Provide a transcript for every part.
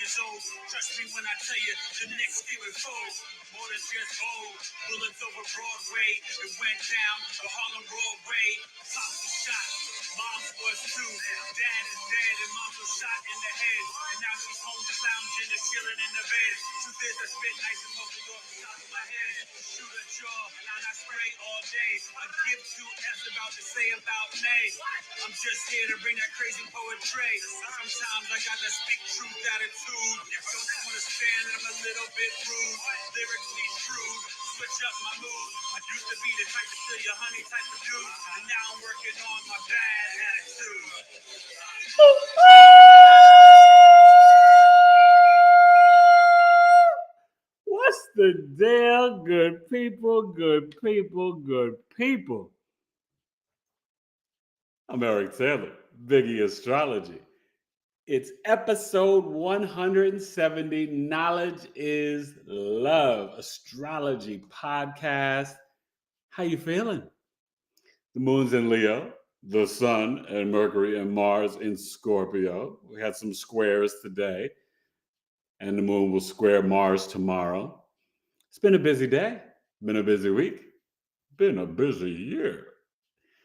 years old. Trust me when I tell you, the next year it folds. More than just old. Bullets over Broadway. It went down the Harlem Broadway. Pops was shot. Mom's was too. Dad is dead and mom was shot in the head. And now she's home lounging and chilling in the bed. Truth is, I spit nice and smoking off the top of my head. Shoot a jaw and I spray all day. I give two F's about to say about me. I'm just here to bring that crazy poetry. Sometimes I got that speak truth attitude. Don't understand that I'm a little bit rude. Lyrically shrewd. Switch up my mood. I used to be the type to steal your honey type of dude. And now I'm working on my bad attitude. What's the deal, good people, good people, good people? I'm Eric Taylor, Biggie Astrology. It's episode 170, Knowledge is Love, Astrology podcast. How you feeling? The moon's in Leo, the sun and Mercury and Mars in Scorpio. We had some squares today, and the moon will square Mars tomorrow. It's been a busy day, been a busy week, been a busy year.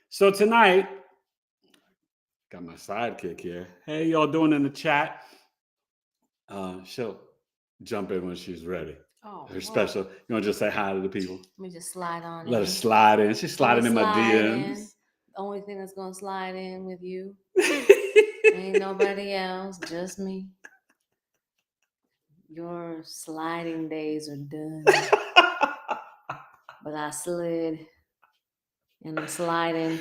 So tonight, got my sidekick here. Hey, y'all doing in the chat? She'll jump in when she's ready. Oh, her special. You want to just say hi to the people? Let me just slide on. Let her slide in. She's sliding in my DMs. The only thing that's gonna slide in with you ain't nobody else, just me. Your sliding days are done. But I slid and I'm sliding.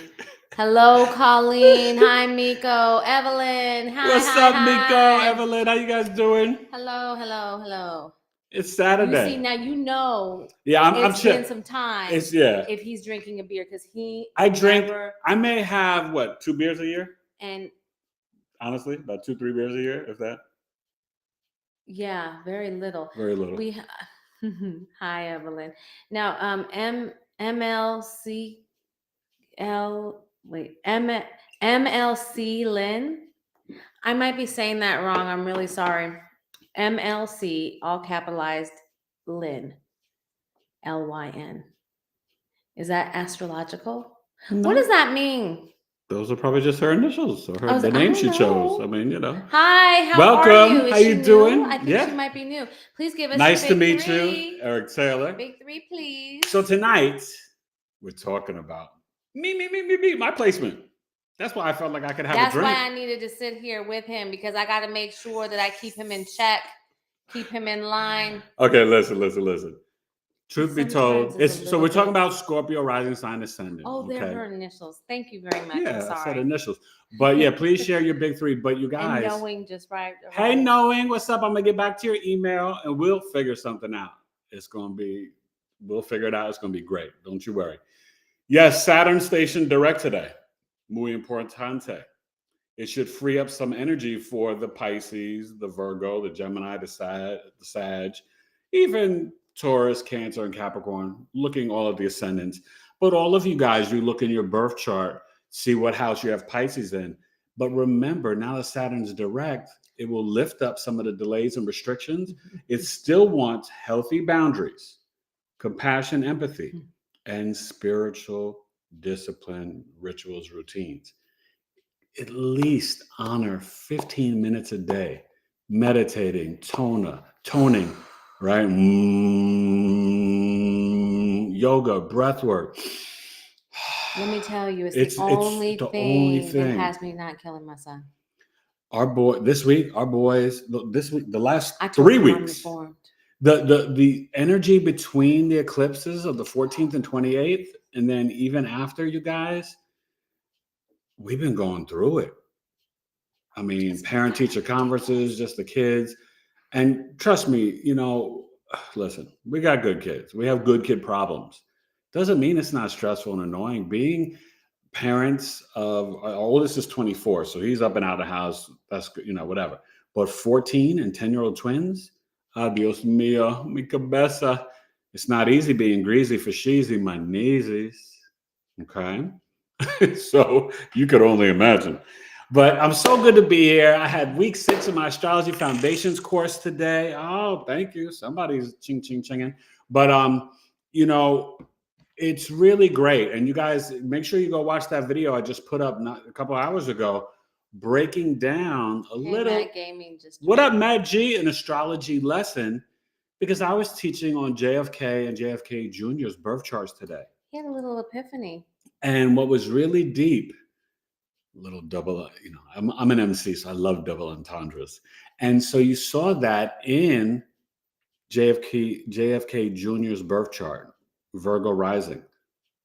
Hello, Colleen. Hi, Miko. Evelyn. Hi. What's up, Miko? Evelyn, how you guys doing? Hello. It's Saturday. You see, now you know. Yeah, I'm it's been some time. If he's drinking a beer, because I may have 2 beers a year. And honestly, about 2-3 beers a year, if that. Yeah, very little. Very little. Hi, Evelyn. Now, MLC Lynn. I might be saying that wrong. I'm really sorry. MLC, all capitalized, Lynn, LYN. Is that astrological? No. What does that mean? Those are probably just her initials, or the name she chose. I mean, Hi, how welcome. are you? How you doing? I think she might be new. Please give us nice to meet three. you, Eric Taylor. Big three, please. So tonight we're talking about me, my placement. That's why I felt like I could have a drink. That's why I needed to sit here with him, because I got to make sure that I keep him in check, keep him in line. Okay, listen. Truth be told, we're talking about Scorpio rising sign ascendant. Oh, they're her initials. Thank you very much. Yeah, I'm sorry. I said initials. But yeah, please share your big three. But you guys. And knowing just right. Hey, knowing, what's up? I'm going to get back to your email and we'll figure something out. We'll figure it out. It's going to be great. Don't you worry. Yes, Saturn station direct today. Muy importante. It should free up some energy for the Pisces, the Virgo, the Gemini, the Sag, even Taurus, Cancer, and Capricorn, looking all of the ascendants. But all of you guys, you look in your birth chart, see what house you have Pisces in. But remember, now that Saturn's direct, it will lift up some of the delays and restrictions. It still wants healthy boundaries, compassion, empathy, and spiritual discipline, rituals, routines. At least honor 15 minutes a day, meditating, toning, right? Yoga, breath work. Let me tell you, it's the only thing that has me not killing my son. The last 3 weeks, the energy between the eclipses of the 14th and 28th, and then even after, you guys, we've been going through it. I mean, parent-teacher conferences, just the kids. And trust me, listen, we got good kids. We have good kid problems. Doesn't mean it's not stressful and annoying. Being parents of, our oldest is 24, so he's up and out of the house. That's, whatever. But 14 and 10-year-old twins, adios mio, mi cabeza. It's not easy being greasy for sheezy, my kneesies. Okay? So you could only imagine. But I'm so good to be here. I had week 6 of my Astrology Foundations course today. Oh, thank you. Somebody's chinging. But you know, it's really great. And you guys make sure you go watch that video I just put up a couple hours ago, breaking down a little. Matt Gaming just what up, Matt G? An astrology lesson, because I was teaching on JFK and JFK Jr.'s birth charts today. He had a little epiphany. And what was really deep, little double, I'm an MC, so I love double entendres. And so you saw that in JFK Jr.'s birth chart, Virgo rising.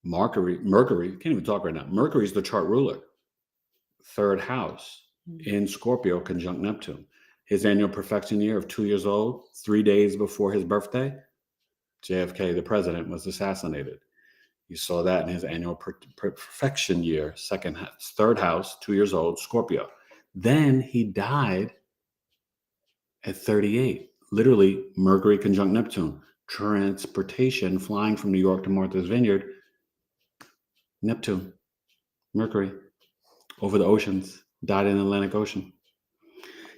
Mercury, can't even talk right now. Mercury is the chart ruler. 3rd house in Scorpio, conjunct Neptune. His annual perfection year of 2 years old, 3 days before his birthday, JFK, the president, was assassinated. You saw that in his annual perfection year, 3rd house, 2 years old, Scorpio. Then he died at 38. Literally, Mercury conjunct Neptune. Transportation, flying from New York to Martha's Vineyard. Neptune, Mercury, over the oceans, died in the Atlantic Ocean.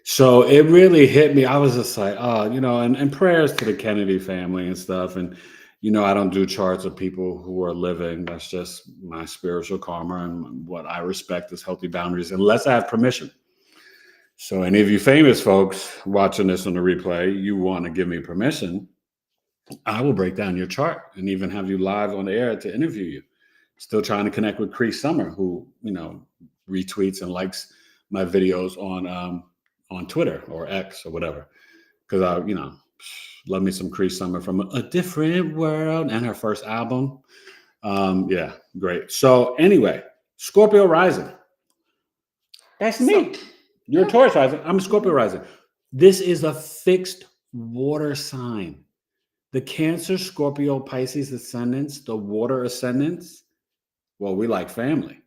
So it really hit me. I was just like, and prayers to the Kennedy family and stuff. And, I don't do charts of people who are living. That's just my spiritual karma and what I respect as healthy boundaries, unless I have permission. So any of you famous folks watching this on the replay, you want to give me permission, I will break down your chart and even have you live on the air to interview you. Still trying to connect with Cree Summer, who, retweets and likes my videos on Twitter or X or whatever. Because I, love me some Cree Summer from A Different World and her first album. Yeah, great. So anyway, Scorpio rising. That's me. You're a Taurus rising. I'm a Scorpio rising. This is a fixed water sign. The Cancer, Scorpio, Pisces ascendants, the water ascendants, well, we like family.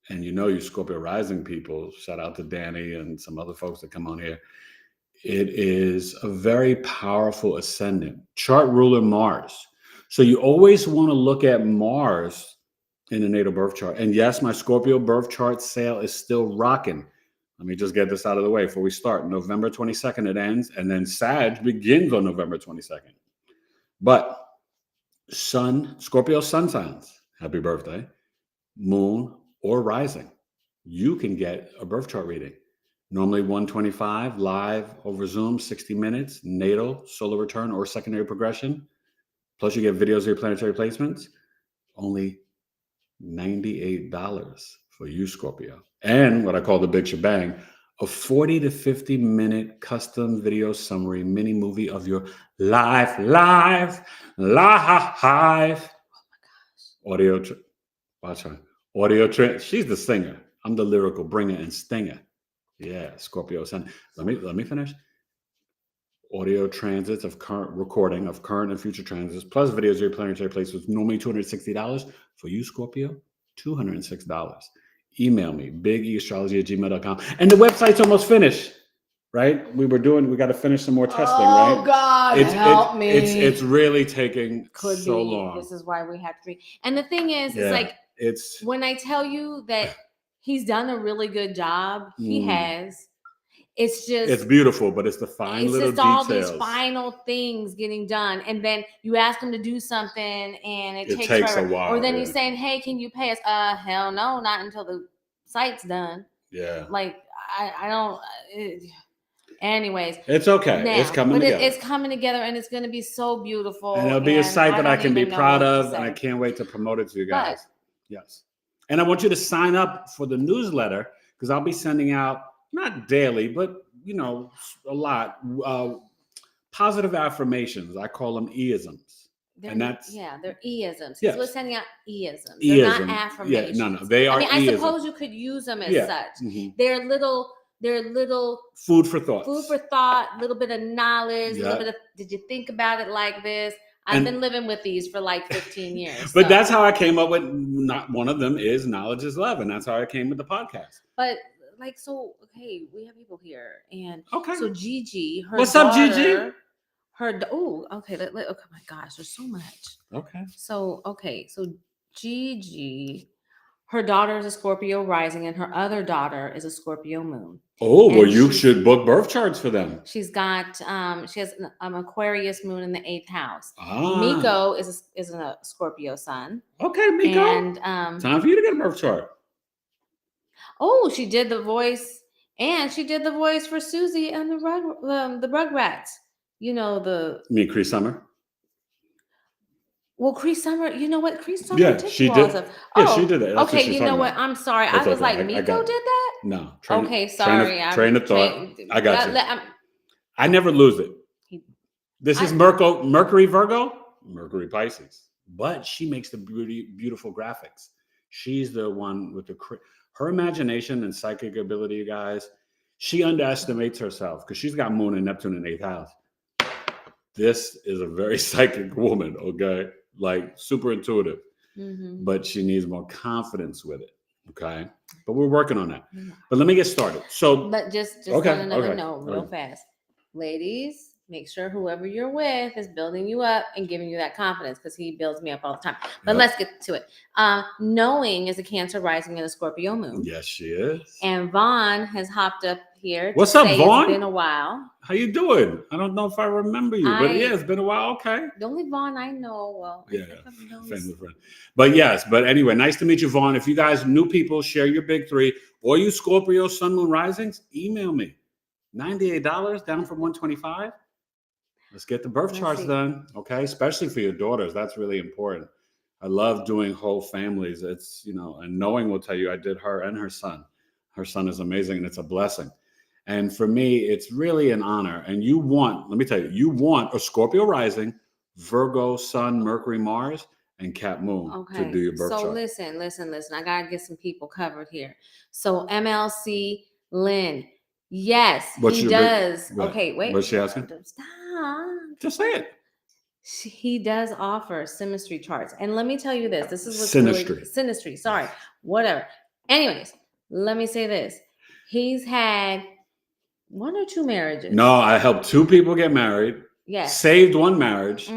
And you Scorpio rising people, shout out to Danny and some other folks that come on here. It is a very powerful ascendant. Chart ruler Mars. So you always want to look at Mars in the natal birth chart. And yes, my Scorpio birth chart sale is still rocking. Let me just get this out of the way before we start. November 22nd, it ends. And then Sag begins on November 22nd. But Scorpio sun signs, happy birthday, moon or rising, you can get a birth chart reading. Normally $125 live over Zoom, 60 minutes, natal, solar return, or secondary progression. Plus you get videos of your planetary placements. Only $98 for you, Scorpio. And what I call the big shebang, a 40 to 50 minute custom video summary mini movie of your life. Oh my gosh. Watch her. She's the singer. I'm the lyrical bringer and stinger. Yeah, Scorpio sun. Let me finish. Audio transits of current recording of current and future transits, plus videos of your planetary placements, normally $260. For you, Scorpio, $206. Email me, bigeastrology@gmail.com. And the website's almost finished, right? We got to finish some more testing, right? Oh, God, help me. It's really taking so long. This is why we have to read. And the thing is, it's when I tell you that he's done a really good job, he has. It's beautiful, but it's the fine little details. All these final things getting done. And then you ask him to do something and it takes forever. A while. Or then he's saying, hey, can you pay us? Hell no, not until the site's done. Yeah. Like, I don't... anyways. It's okay. It's coming together. It's coming together and it's going to be so beautiful. And it'll be a site that I can be proud of and I can't wait to promote it to you guys. Yes. And I want you to sign up for the newsletter because I'll be sending out not daily, but a lot. Positive affirmations. I call them eisms. They're eisms. Yes. We're sending out eisms. They're not affirmations. Yeah, no, they are. I suppose you could use them as such. Mm-hmm. They're little food for thought. A little bit of knowledge. A little bit of. Did you think about it like this? I've been living with these for like 15 years. But that's how I came up with. Not one of them is knowledge is love, and that's how I came with the podcast. But. Okay, we have people here, and so Gigi, her what's daughter, up, Gigi? Oh my gosh, there's so much. Okay. So Gigi, Her daughter is a Scorpio rising, and her other daughter is a Scorpio moon. Oh, well, And you should book birth charts for them. She's got she has an Aquarius moon in the 8th house. Ah. Miko is a Scorpio sun. Okay, Miko. And time for you to get a birth chart. Oh, she did the voice, and she did the voice for Susie and the Rugrats. You know the. You mean Cree Summer? Well, Cree Summer, you know what? Cree Summer Yeah, did she all did. stuff. Yeah, Oh, she did it. That's okay, you know what? I'm sorry. That's I was okay. like, Miko did that? No. Okay, sorry. Train of thought. I got you. I never lose it. This is Mercury Virgo, Mercury Pisces. But she makes the beautiful graphics. She's the one with her imagination and psychic ability, you guys. She underestimates herself because she's got Moon and Neptune in 8th house. This is a very psychic woman, okay? Like super intuitive, but she needs more confidence with it, okay? But we're working on that. But let me get started. So, but just on another note, real fast, ladies, make sure whoever you're with is building you up and giving you that confidence, because he builds me up all the time. But let's get to it. Knowing is a Cancer rising and a Scorpio moon. Yes, she is. And Vaughn has hopped up here. What's up, Vaughn? It's been a while. How you doing? I don't know if I remember you, but yeah, it's been a while. Okay. The only Vaughn I know, well, family friend. But yes, but anyway, nice to meet you, Vaughn. If you guys, new people, share your big three, or you Scorpio Sun Moon Risings, email me. $98 down from $125. Let's get the birth charts done, okay? Especially for your daughters. That's really important. I love doing whole families. It's, and knowing will tell you I did her and her son. Her son is amazing, and it's a blessing. And for me, it's really an honor. And let me tell you, you want a Scorpio rising, Virgo, Sun, Mercury, Mars, and Cap Moon to do your birth chart. So listen. I got to get some people covered here. So MLC Lynn. Yes, he does. Okay, wait. What's she asking? Stop. Just say it. He does offer synastry charts. And let me tell you this. This is what's synastry. Sorry. Whatever. Anyways, let me say this. He's had 1 or 2 marriages. No, I helped 2 people get married. Yes. Saved 1 marriage.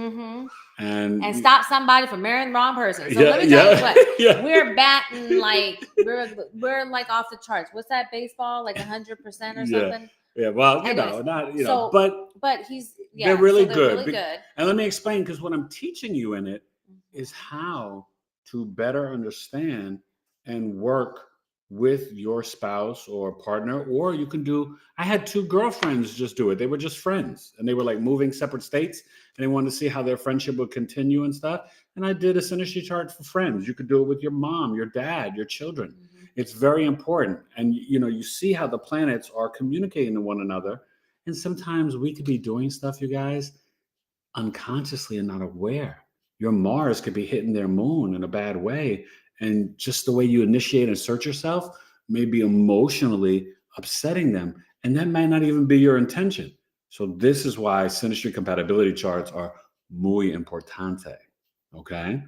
And stop somebody from marrying the wrong person. So let me tell you what, we're batting like we're like off the charts. What's that baseball? Like 100% or something? Yeah. Well, but he's they're really good. And let me explain, because what I'm teaching you in it is how to better understand and work with your spouse or partner, or you can I had 2 girlfriends just do it. They were just friends, and they were like moving separate states, and they wanted to see how their friendship would continue and stuff. And I did a synastry chart for friends. You could do it with your mom, your dad, your children. It's very important. And, you see how the planets are communicating to one another. And sometimes we could be doing stuff, you guys, unconsciously and not aware. Your Mars could be hitting their moon in a bad way. And just the way you initiate and assert yourself may be emotionally upsetting them. And that might not even be your intention. So this is why synastry compatibility charts are muy importante. Okay?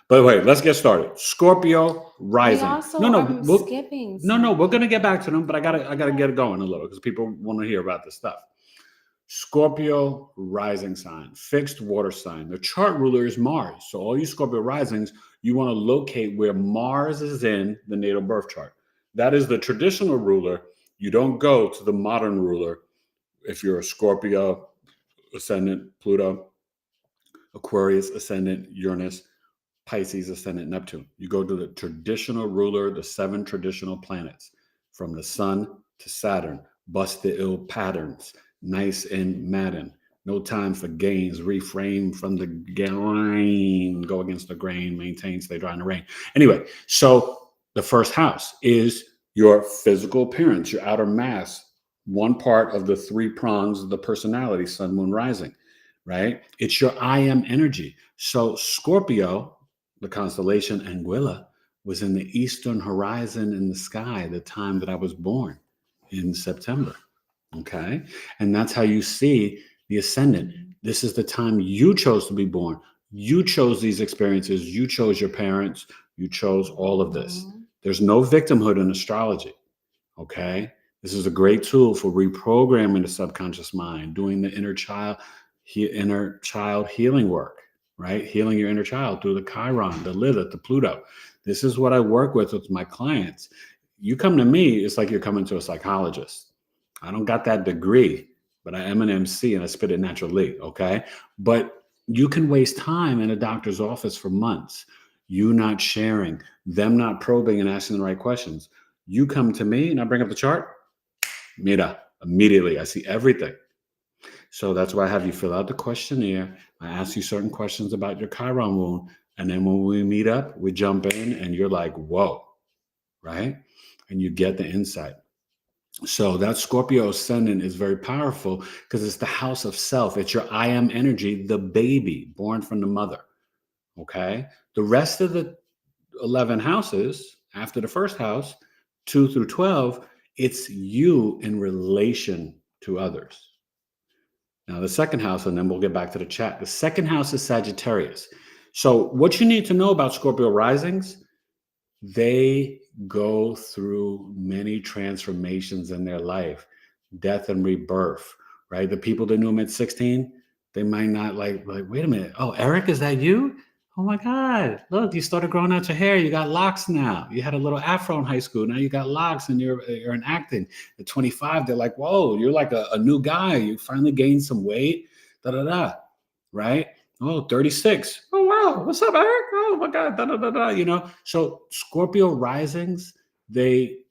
But wait, let's get started. Scorpio rising. We're gonna get back to them, but I gotta get it going a little, because people want to hear about this stuff. Scorpio rising sign, fixed water sign. The chart ruler is Mars. So all you Scorpio risings, you want to locate where Mars is in the natal birth chart. That is the traditional ruler. You don't go to the modern ruler if you're a Scorpio ascendant, Pluto, Aquarius ascendant, Uranus, Pisces ascendant, Neptune. You go to the traditional ruler, the 7 traditional planets, from the sun to Saturn. Bust the ill patterns. Nice and Madden. No time for gains. Refrain from the grain. Go against the grain. Maintain. Stay dry in the rain. Anyway, so the first house is your physical appearance, your outer mass. One part of the 3 prongs of the personality, sun, moon, rising, right? It's your I am energy. So Scorpio, the constellation Anguilla, was in the eastern horizon in the sky the time that I was born in September. Okay. And that's how you see the ascendant. This is the time you chose to be born. You chose these experiences. You chose your parents. You chose all of this. There's no victimhood in astrology. Okay. This is a great tool for reprogramming the subconscious mind, doing the inner child healing work, right? Healing your inner child through the Chiron, the Lilith, the Pluto. This is what I work with my clients. You come to me, it's like you're coming to a psychologist. I don't got that degree, but I am an MC and I spit it naturally, okay? But you can waste time in a doctor's office for months. You not sharing, them not probing and asking the right questions. You come to me and I bring up the chart, mira, immediately I see everything. So that's why I have you fill out the questionnaire. I ask you certain questions about your Chiron wound. And then when we meet up, we jump in and you're like, whoa, right? And you get the insight. So that Scorpio Ascendant is very powerful because it's the house of self. It's your I am energy, the baby born from the mother. Okay. The rest of the 11 houses after the first house, 2 through 12, it's you in relation to others. Now, the second house, and then we'll get back to the chat. The second house is Sagittarius. So what you need to know about Scorpio risings, they go through many transformations in their life, death and rebirth, right? The people that knew him at 16, they might not like, wait a minute. Oh, Eric, is that you? Oh my God, look, you started growing out your hair. You got locks now. You had a little afro in high school. Now you got locks and you're in acting. At 25, they're like, whoa, you're like a new guy. You finally gained some weight, right? Oh, 36. Oh, wow. What's up, Eric? Oh my God, you know? So Scorpio risings, it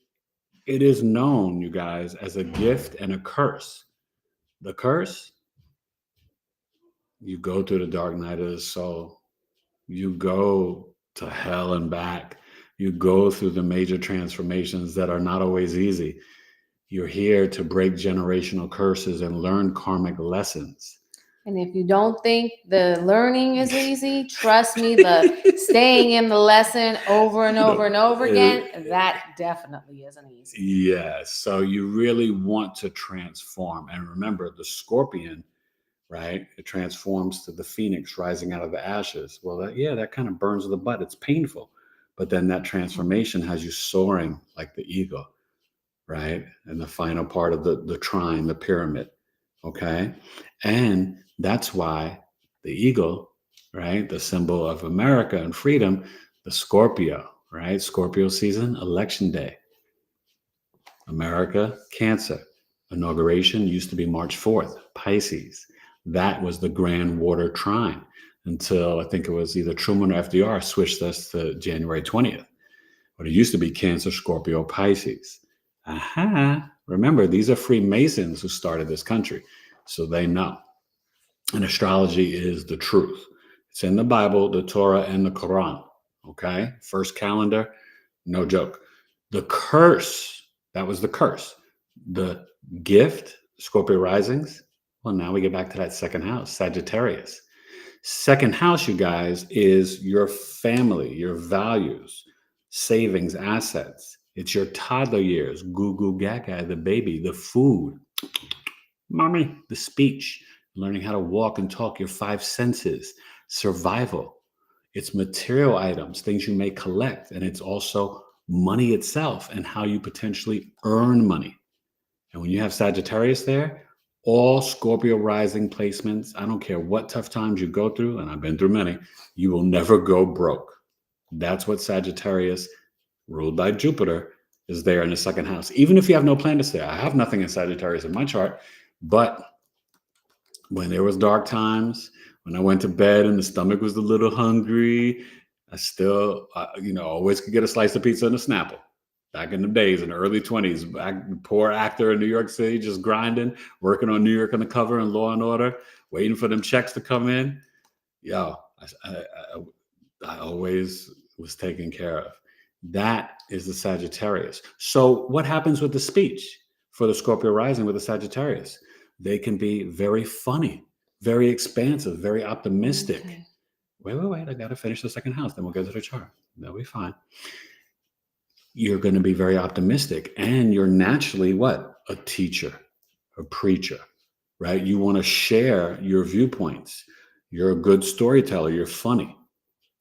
is known, you guys, as a gift and a curse. The curse, you go through the dark night of the soul. You go to hell and back. You go through the major transformations that are not always easy. You're here to break generational curses and learn karmic lessons. And if you don't think the learning is easy, trust me, the staying in the lesson over and over and over again, that definitely isn't easy. Yeah, so you really want to transform. And remember, the scorpion, right? It transforms to the phoenix rising out of the ashes. Well, that kind of burns the butt. It's painful. But then that transformation has you soaring like the eagle, right? And the final part of the trine, the pyramid, okay? And that's why the eagle, right? The symbol of America and freedom, the Scorpio, right? Scorpio season, election day. America, Cancer. Inauguration used to be March 4th, Pisces. That was the grand water trine until I think it was either Truman or FDR switched us to January 20th. But it used to be Cancer, Scorpio, Pisces. Remember, these are Freemasons who started this country, so they know. And astrology is the truth. It's in the Bible, the Torah, and the Quran. Okay? First calendar, no joke. The curse, that was the curse. The gift, Scorpio risings. Well, now we get back to that second house, Sagittarius. Second house, you guys, is your family, your values, savings, assets. It's your toddler years, goo goo gaga, the baby, the food, mommy, the speech, learning how to walk and talk, your 5 senses, survival. It's material items, things you may collect, and it's also money itself and how you potentially earn money. And when you have Sagittarius there, all Scorpio rising placements, I don't care what tough times you go through, and I've been through many, you will never go broke. That's what Sagittarius, ruled by Jupiter, is there in the second house. Even if you have no planets there. I have nothing in Sagittarius in my chart, but when there was dark times, when I went to bed and the stomach was a little hungry, I still, always could get a slice of pizza and a Snapple. Back in the days, in the early 20s, poor actor in New York City, just grinding, working on New York Undercover and Law and Order, waiting for them checks to come in. I always was taken care of. That is the Sagittarius. So what happens with the speech for the Scorpio rising with the Sagittarius? They can be very funny, very expansive, very optimistic. Okay. Wait. I got to finish the second house. Then we'll go to the chart. That'll be fine. You're going to be very optimistic. And you're naturally what? A teacher, a preacher, right? You want to share your viewpoints. You're a good storyteller. You're funny.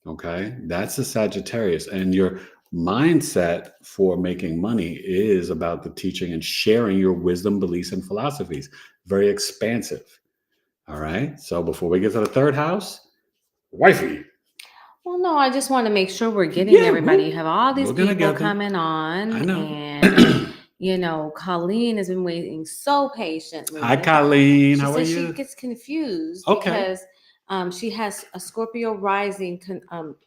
Okay. That's a Sagittarius. And your mindset for making money is about the teaching and sharing your wisdom, beliefs, and philosophies. Very expansive. All right. So before we get to the third house, wifey. Well, no, I just want to make sure we're getting everybody. You have all these people coming on. I know. And, Colleen has been waiting so patiently. Hi, Colleen. She How are says you? she gets confused because she has a Scorpio rising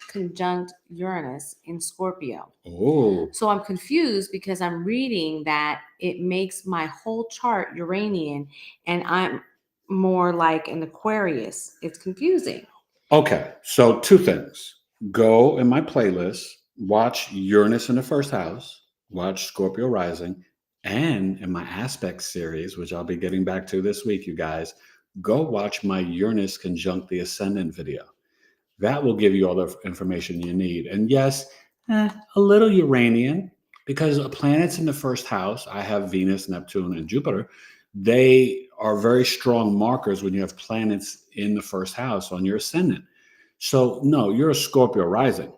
conjunct Uranus in Scorpio. Oh. So I'm confused because I'm reading that it makes my whole chart Uranian, and I'm more like an Aquarius. It's confusing. Okay, so 2 things. Go in my playlist, watch Uranus in the first house, watch Scorpio rising, and in my aspect series, which I'll be getting back to this week, you guys, go watch my Uranus conjunct the Ascendant video. That will give you all the information you need. And yes, a little Uranian, because planets in the first house, I have Venus, Neptune, and Jupiter. They are very strong markers when you have planets in the first house on your ascendant. So, no, you're a Scorpio rising,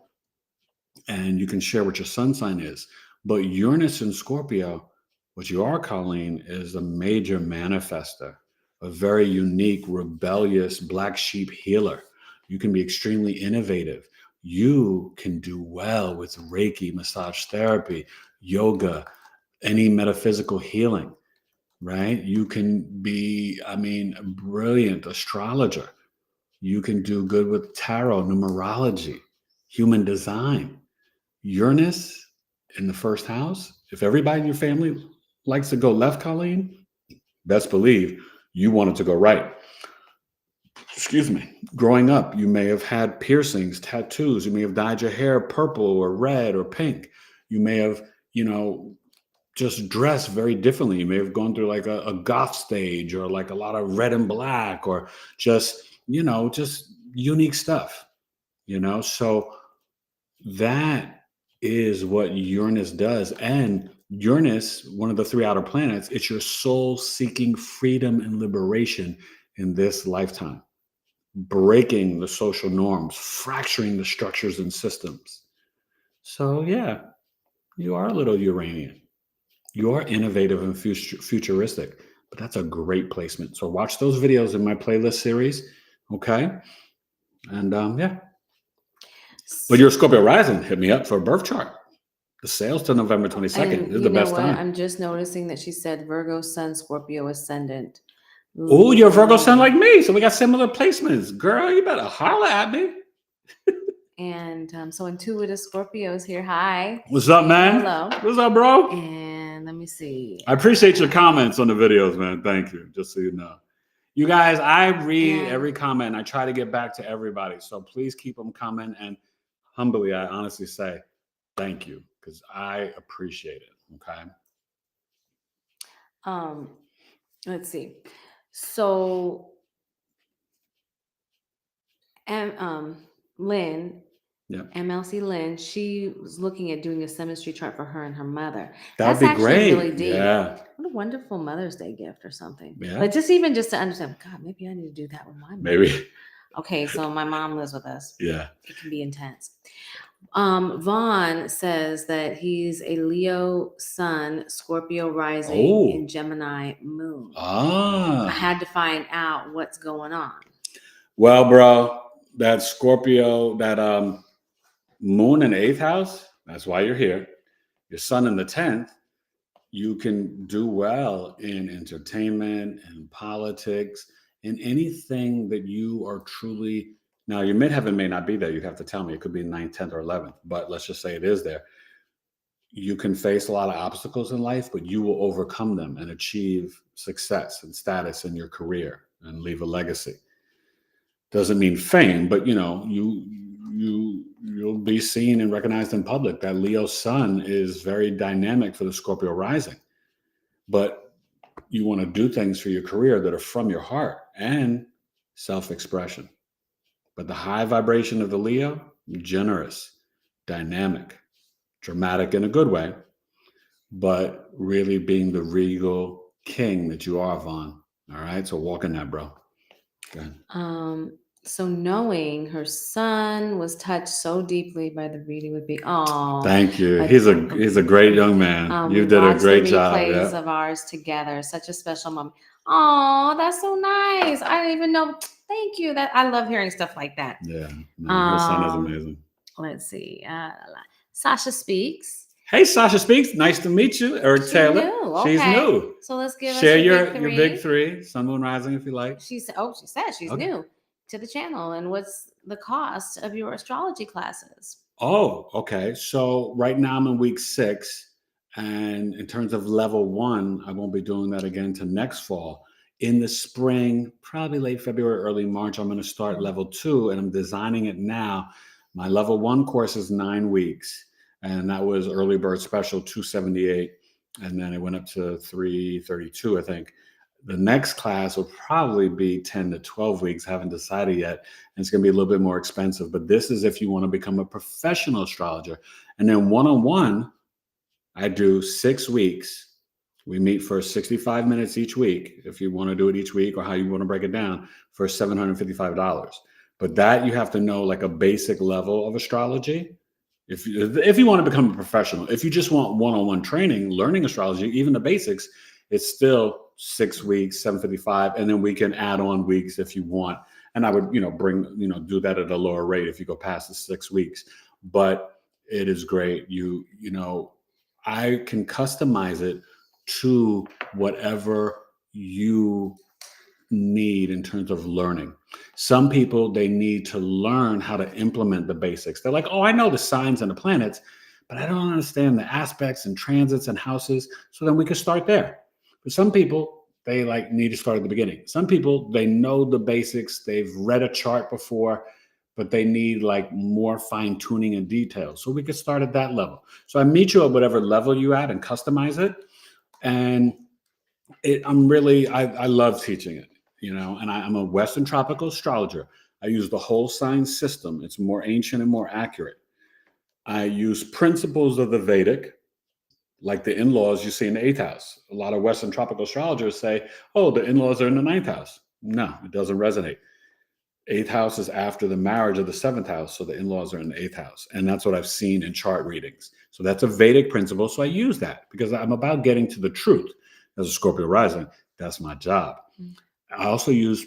and you can share what your sun sign is. But Uranus in Scorpio, what you are, Colleen, is a major manifester, a very unique, rebellious black sheep healer. You can be extremely innovative. You can do well with Reiki, massage therapy, yoga, any metaphysical healing, right? You can be, a brilliant astrologer. You can do good with tarot, numerology, human design. Uranus in the first house. If everybody in your family likes to go left, Colleen, best believe you wanted to go right. Excuse me. Growing up, you may have had piercings, tattoos. You may have dyed your hair purple or red or pink. You may have, just dressed very differently. You may have gone through like a goth stage, or like a lot of red and black, or just, just unique stuff, So that is what Uranus does. And Uranus, one of the 3 outer planets, it's your soul seeking freedom and liberation in this lifetime, breaking the social norms, fracturing the structures and systems. So yeah, you are a little Uranian. You are innovative and futuristic, but that's a great placement. So watch those videos in my playlist series. Okay. And yeah. But your Scorpio rising, hit me up for a birth chart. The sales to November 22nd is the best time. I'm just noticing that she said Virgo Sun, Scorpio Ascendant. Oh, you're Virgo Sun like me. So we got similar placements. Girl, you better holler at me. And so Intuitive Scorpios here. Hi. What's up, man? Hello. What's up, bro? And let me see. I appreciate your comments on the videos, man. Thank you. Just so you know. You guys, I read every comment and I try to get back to everybody. So please keep them coming. And humbly, I honestly say thank you, because I appreciate it. Okay. Let's see. So, Lynn, MLC Lynn, she was looking at doing a synastry chart for her and her mother. That'd be great. Really deep. Yeah. What a wonderful Mother's Day gift or something. Yeah. But just to understand, God, maybe I need to do that with my mom. Maybe. Okay, so my mom lives with us. Yeah. It can be intense. Vaughn says that he's a Leo Sun, Scorpio rising, and Gemini moon. I had to find out what's going on. Well, bro, that Scorpio, that moon in the 8th house, that's why you're here. Your sun in the 10th, you can do well in entertainment and politics, in anything that you are truly. Now, your midheaven may not be there. You'd have to tell me. It could be 9th, 10th, or 11th. But let's just say it is there. You can face a lot of obstacles in life, but you will overcome them and achieve success and status in your career and leave a legacy. Doesn't mean fame, but you'll be seen and recognized in public. That Leo sun is very dynamic for the Scorpio rising. But you want to do things for your career that are from your heart and self-expression. But the high vibration of the Leo, generous, dynamic, dramatic in a good way, but really being the regal king that you are, Vaughn. All right, so walk in that, bro. Go ahead. So knowing her son was touched so deeply by the reading would be, thank you. He's a great young man. You did a great job. Replays of ours together, such a special moment. Oh, that's so nice. I didn't even know. Thank you. That I love hearing stuff like that. Yeah, no, her son is amazing. Let's see. Sasha Speaks. Hey, Sasha Speaks. Nice to meet you. Eric Taylor. New. She's Okay. new. So let's give Share us your big three. Sun, Moon, Rising, if you like. She said she's new to the channel. And what's the cost of your astrology classes? Oh, okay. So right now I'm in week 6. And in terms of level 1, I won't be doing that again till next fall. In the spring, probably late February, early March, I'm going to start level 2, and I'm designing it now. My level 1 course is 9 weeks, and that was early bird special 278, and then it went up to 332, I think. The next class will probably be 10 to 12 weeks. I haven't decided yet. And it's going to be a little bit more expensive, but this is if you want to become a professional astrologer. And then one-on-one, I do 6 weeks. We meet for 65 minutes each week, if you want to do it each week or how you want to break it down, for $755. But that you have to know like a basic level of astrology. If you want to become a professional, if you just want one-on-one training, learning astrology, even the basics, it's still 6 weeks, $755, and then we can add on weeks if you want. And I would, do that at a lower rate if you go past the 6 weeks. But it is great. I can customize it to whatever you need in terms of learning. Some people, they need to learn how to implement the basics. They're like, oh, I know the signs and the planets, but I don't understand the aspects and transits and houses. So then we can start there. But some people, they need to start at the beginning. Some people, they know the basics. They've read a chart before, but they need more fine tuning and details. So we could start at that level. So I meet you at whatever level you at and customize it. And I love teaching it, and I'm a Western tropical astrologer. I use the whole sign system. It's more ancient and more accurate. I use principles of the Vedic, like the in-laws you see in the 8th house. A lot of Western tropical astrologers say, oh, the in-laws are in the 9th house. No, it doesn't resonate. 8th house is after the marriage of the 7th house, so the in-laws are in the 8th house. And that's what I've seen in chart readings. So that's a Vedic principle. So I use that because I'm about getting to the truth. As a Scorpio rising, that's my job. I also use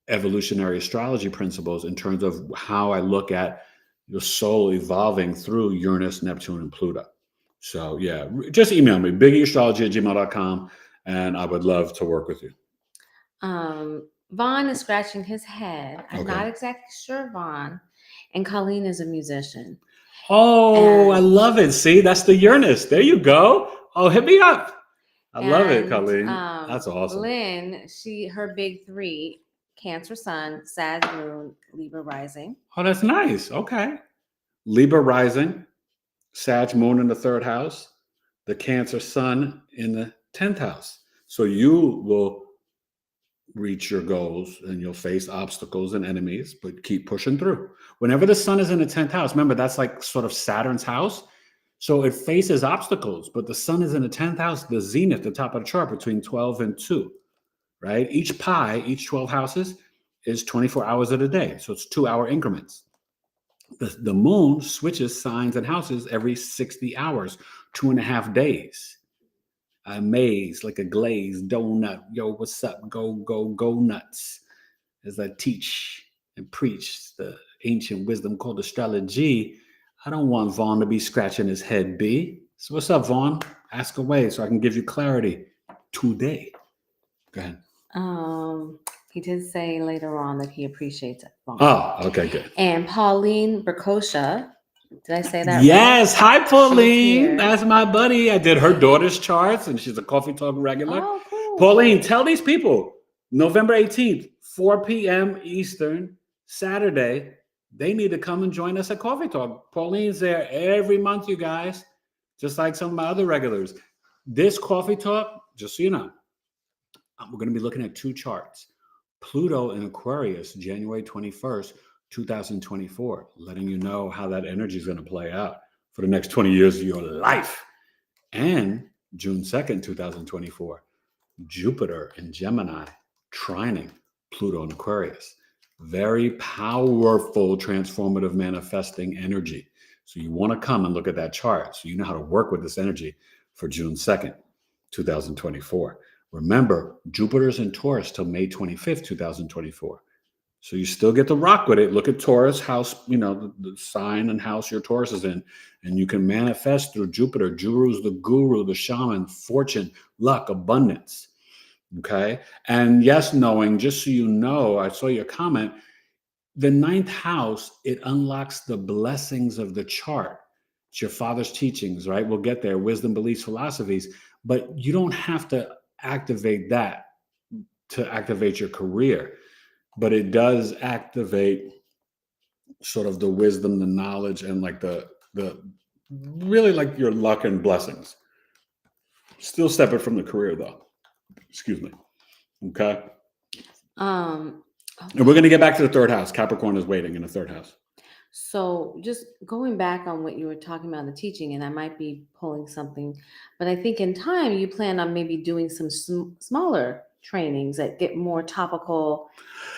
evolutionary astrology principles in terms of how I look at your soul evolving through Uranus, Neptune, and Pluto. So yeah, just email me, biggieastrology@gmail.com, and I would love to work with you. Vaughn is scratching his head. I'm not exactly sure, Vaughn. And Colleen is a musician. Oh, I love it. See, that's the Uranus. There you go. Oh, hit me up. I love it, Colleen. That's awesome. Lynn, her big 3, Cancer Sun, Sag Moon, Libra Rising. Oh, that's nice. Okay. Libra Rising, Sag Moon in the 3rd house, the Cancer Sun in the 10th house. So you will reach your goals and you'll face obstacles and enemies, but keep pushing through. Whenever the sun is in the 10th house, remember that's like sort of Saturn's house. So it faces obstacles, but the sun is in the 10th house, the zenith, the top of the chart between 12 and 2, right? Each 12 houses is 24 hours of the day. So it's 2-hour increments. The moon switches signs and houses every 60 hours, 2.5 days. A maze, like a glazed donut. Yo, what's up? Go, go, go nuts. As I teach and preach the ancient wisdom called astrology, I don't want Vaughn to be scratching his head, B. So what's up, Vaughn? Ask away so I can give you clarity today. Go ahead. He did say later on that he appreciates it. Vaughn. Oh, okay, good. And Pauline Berkosha. Did I say that yes. right? Hi, Pauline. That's my buddy. I did her daughter's charts, and she's a Coffee Talk regular. Oh, cool. Pauline, tell these people, November 18th, 4 p.m. Eastern, Saturday, they need to come and join us at Coffee Talk. Pauline's there every month, you guys, just like some of my other regulars. This Coffee Talk, just so you know, we're going to be looking at 2 charts. Pluto in Aquarius, January 21st, 2024, letting you know how that energy is going to play out for the next 20 years of your life. And June 2nd, 2024, Jupiter in Gemini, trining Pluto in Aquarius. Very powerful, transformative, manifesting energy. So you want to come and look at that chart so you know how to work with this energy for June 2nd, 2024. Remember, Jupiter's in Taurus till May 25th, 2024. So you still get to rock with it. Look at Taurus house, the sign and house your Taurus is in. And you can manifest through Jupiter. Juru's the guru, the shaman, fortune, luck, abundance. Okay. And yes, knowing, just so you know, I saw your comment, the 9th house, it unlocks the blessings of the chart. It's your father's teachings, right? We'll get there, wisdom, beliefs, philosophies, but you don't have to activate that to activate your career, but it does activate sort of the wisdom, the knowledge, and like the really like your luck and blessings. Still separate from the career though. Excuse me. Okay. And we're going to get back to the 3rd house. Capricorn is waiting in the 3rd house. So just going back on what you were talking about in the teaching, and I might be pulling something, but I think in time you plan on maybe doing some smaller trainings that get more topical.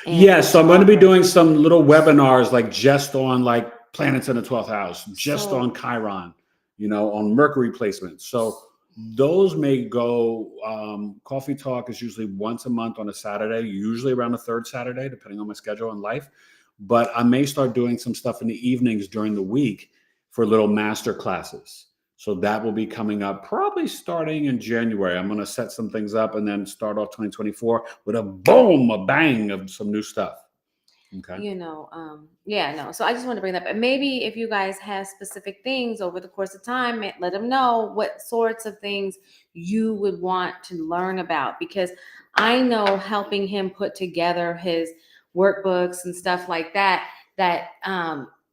Yeah, so I'm going to be doing some little webinars like just on like planets in the 12th house, just on Chiron, on Mercury placement. So those may go, Coffee Talk is usually once a month on a Saturday, usually around the 3rd Saturday, depending on my schedule and life. But I may start doing some stuff in the evenings during the week for little master classes. So that will be coming up probably starting in January. I'm going to set some things up and then start off 2024 with a bang of some new stuff. Okay. So I just want to bring that up. And maybe if you guys have specific things over the course of time, let them know what sorts of things you would want to learn about, because I know helping him put together his workbooks and stuff like that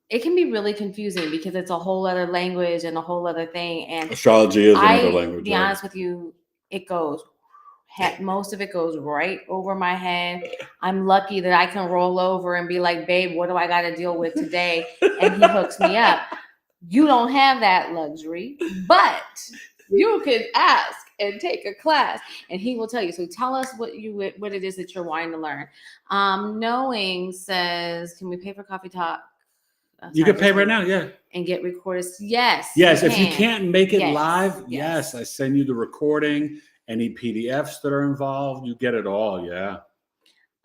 it can be really confusing because it's a whole other language and a whole other thing. And astrology is another language. To be honest with you, most of it goes right over my head. I'm lucky that I can roll over and be like, babe, what do I got to deal with today? And he hooks me up. You don't have that luxury, but you can ask and take a class and he will tell you. So tell us what it is that you're wanting to learn. Knowing says, can we pay for Coffee Talk? You can pay right now, yeah. And get recorded. Yes. If you can't make it live, yes, I send you the recording, any PDFs that are involved, you get it all, yeah.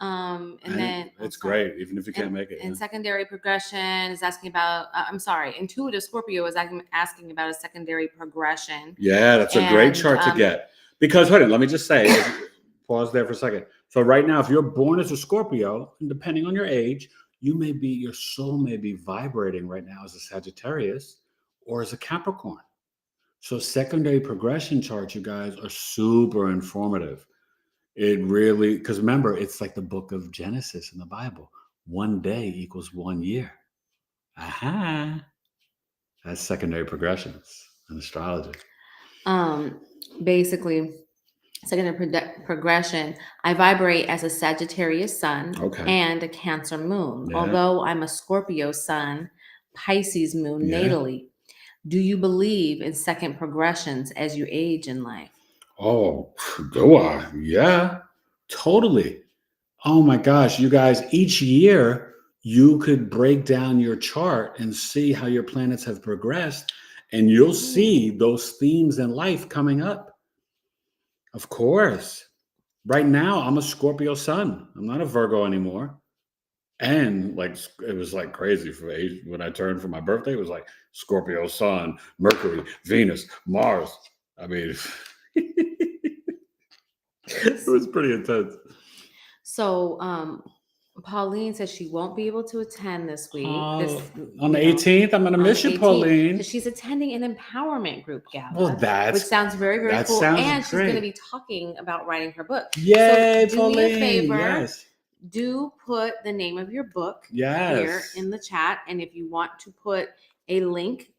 And then it's great, even if you can't make it. And secondary progression is asking about, Intuitive Scorpio is asking about a secondary progression. Yeah, that's a great chart to get. Because, hold on, let me just say, pause there for a second. So right now, if you're born as a Scorpio, and depending on your age, your soul may be vibrating right now as a Sagittarius or as a Capricorn. So secondary progression charts, you guys, are super informative. It really, because remember, it's like the book of Genesis in the Bible. 1 day equals 1 year. Aha. That's secondary progressions in astrology. Basically, secondary progression, I vibrate as a Sagittarius sun and a Cancer moon. Yeah. Although I'm a Scorpio sun, Pisces moon natally. Do you believe in second progressions as you age in life? Oh, do I? Yeah, totally. Oh my gosh, you guys, each year you could break down your chart and see how your planets have progressed, and you'll see those themes in life coming up. Of course. Right now, I'm a Scorpio sun. I'm not a Virgo anymore. And it was like crazy for age when I turned for my birthday. It was like Scorpio sun, Mercury, Venus, Mars. I mean, it was pretty intense. So, Pauline says she won't be able to attend this week. On the 18th, I'm going to miss you, Pauline. She's attending an empowerment group gala. Well, which sounds very, very cool. And she's going to be talking about writing her book. Yay, so Pauline. Do me a favor. Yes. Do put the name of your book here in the chat. And if you want to put a link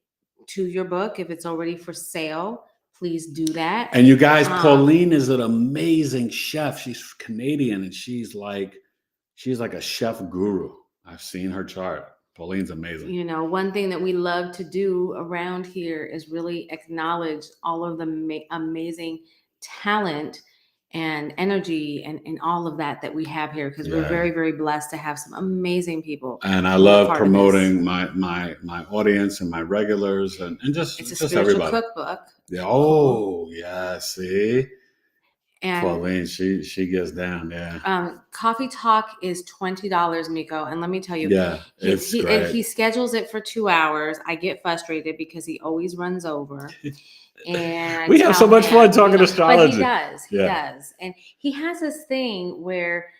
to your book, if it's already for sale, please do that. And you guys, Pauline is an amazing chef. She's Canadian, and she's like a chef guru. I've seen her chart. Pauline's amazing. One thing that we love to do around here is really acknowledge all of the amazing talent and energy and all of that we have here, because we're very, very blessed to have some amazing people. And I love promoting my audience and my regulars and just it's a just spiritual everybody. Cookbook. Yeah. Oh, yeah. See. And Pauline, she gets down, yeah. Coffee Talk is $20, Miko, and let me tell you, it's great. He schedules it for 2 hours. I get frustrated because he always runs over. And we have so much fun talking astrology. But he does, and he has this thing where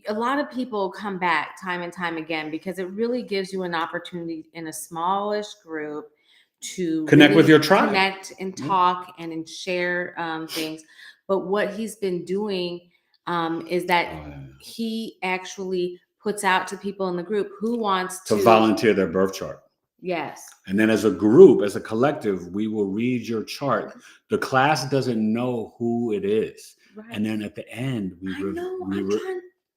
a lot of people come back time and time again because it really gives you an opportunity in a smallish group to connect with your tribe, connect and talk and share things. But what he's been doing is that he actually puts out to people in the group who wants to volunteer their birth chart. Yes. And then as a group, as a collective, we will read your chart. The class doesn't know who it is. Right. And then at the end,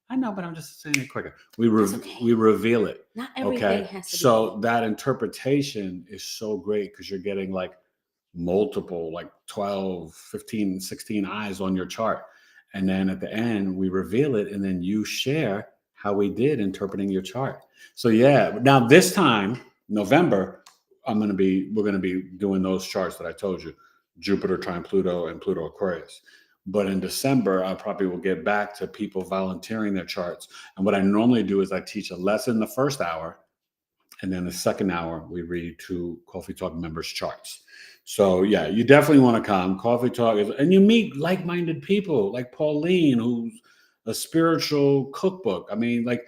I know, but I'm just saying it quicker. We reveal it. Not everything has to be. So that interpretation is so great because you're getting like multiple, like 12, 15, 16 eyes on your chart. And then at the end, we reveal it, and then you share how we did interpreting your chart. So yeah, now this time, November, we're going to be doing those charts that I told you, Jupiter, trine Pluto, and Pluto Aquarius. But in December, I probably will get back to people volunteering their charts. And what I normally do is I teach a lesson the first hour, and then the second hour, we read 2 Coffee Talk members' charts. So yeah, you definitely want to come. Coffee Talk and you meet like-minded people like Pauline, who's a spiritual cookbook. I mean, like,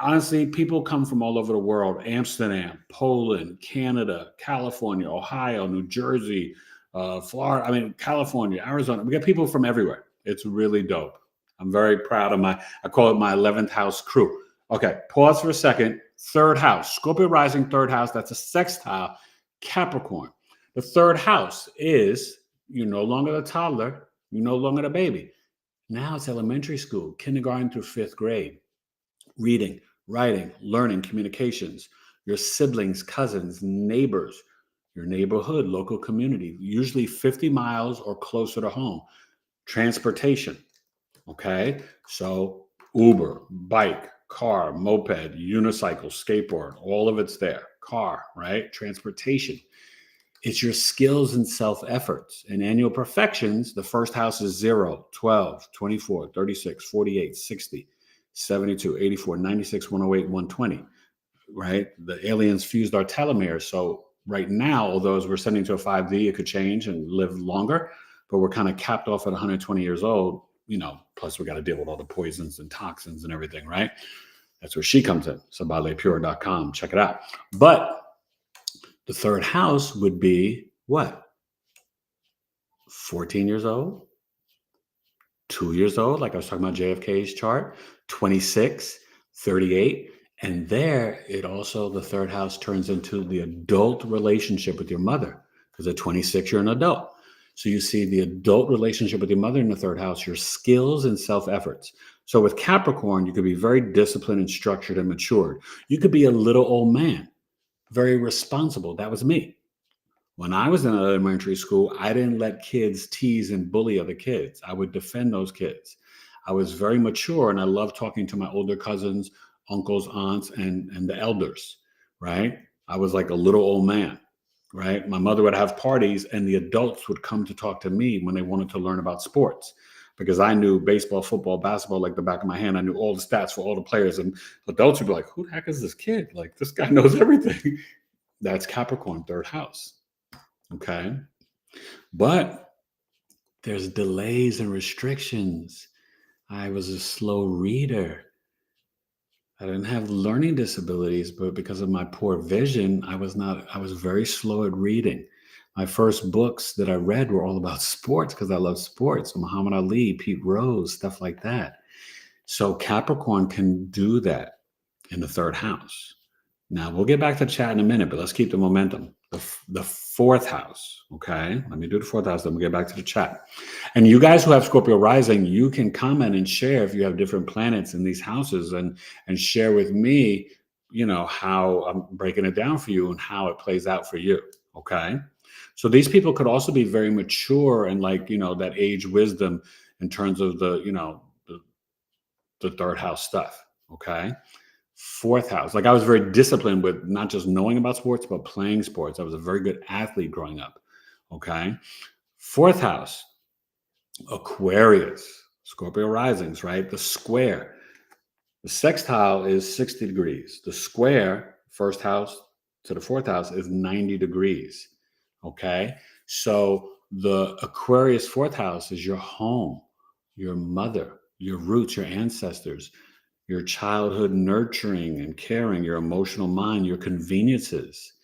honestly, people come from all over the world: Amsterdam, Poland, Canada, California, Ohio, New Jersey, Florida. I mean, California, Arizona. We get people from everywhere. It's really dope. I'm very proud of I call it my 11th house crew. Okay, pause for a second. 3rd house, Scorpio rising, 3rd house. That's a sextile, Capricorn. The 3rd house is, you're no longer the toddler. You're no longer the baby. Now it's elementary school, kindergarten through 5th grade. Reading, writing, learning, communications, your siblings, cousins, neighbors, your neighborhood, local community, usually 50 miles or closer to home. Transportation, okay? So Uber, bike, car, moped, unicycle, skateboard, all of it's there. Car, right? Transportation. It's your skills and self-efforts. In annual perfections, the 1st house is 0, 12, 24, 36, 48, 60, 72, 84, 96, 108, 120, right? The aliens fused our telomeres. So right now, although as we're sending to a 5D, it could change and live longer, but we're kind of capped off at 120 years old, plus we got to deal with all the poisons and toxins and everything, right? That's where she comes in. SabalePure.com. Check it out. But the 3rd house would be what? 14 years old? 2 years old, like I was talking about JFK's chart, 26, 38. And there, it also, the 3rd house turns into the adult relationship with your mother. Because at 26, you're an adult. So you see the adult relationship with your mother in the 3rd house, your skills and self-efforts. So with Capricorn, you could be very disciplined and structured and matured. You could be a little old man, very responsible. That was me. When I was in elementary school, I didn't let kids tease and bully other kids. I would defend those kids. I was very mature, and I loved talking to my older cousins, uncles, aunts, and the elders, right? I was like a little old man, right? My mother would have parties, and the adults would come to talk to me when they wanted to learn about sports, because I knew baseball, football, basketball like the back of my hand. I knew all the stats for all the players, and adults would be like, who the heck is this kid? Like, this guy knows everything. That's Capricorn, 3rd house. Okay. But there's delays and restrictions. I was a slow reader. I didn't have learning disabilities, but because of my poor vision, I was very slow at reading. My first books that I read were all about sports because I love sports. Muhammad Ali, Pete Rose, stuff like that. So Capricorn can do that in the 3rd house. Now, we'll get back to chat in a minute, but let's keep the momentum. The 4th house, okay? Let me do the 4th house, then we'll get back to the chat. And you guys who have Scorpio rising, you can comment and share if you have different planets in these houses and share with me, how I'm breaking it down for you and how it plays out for you, okay? So these people could also be very mature and that age wisdom in terms of the 3rd house stuff, okay? 4th house. I was very disciplined with not just knowing about sports, but playing sports. I was a very good athlete growing up. Okay. 4th house. Aquarius, Scorpio risings, right? The square. The sextile is 60 degrees. The square, first house to the fourth house, is 90 degrees. Okay. So the Aquarius fourth house is your home, your mother, your roots, your ancestors, your childhood nurturing and caring, your emotional mind, your conveniences.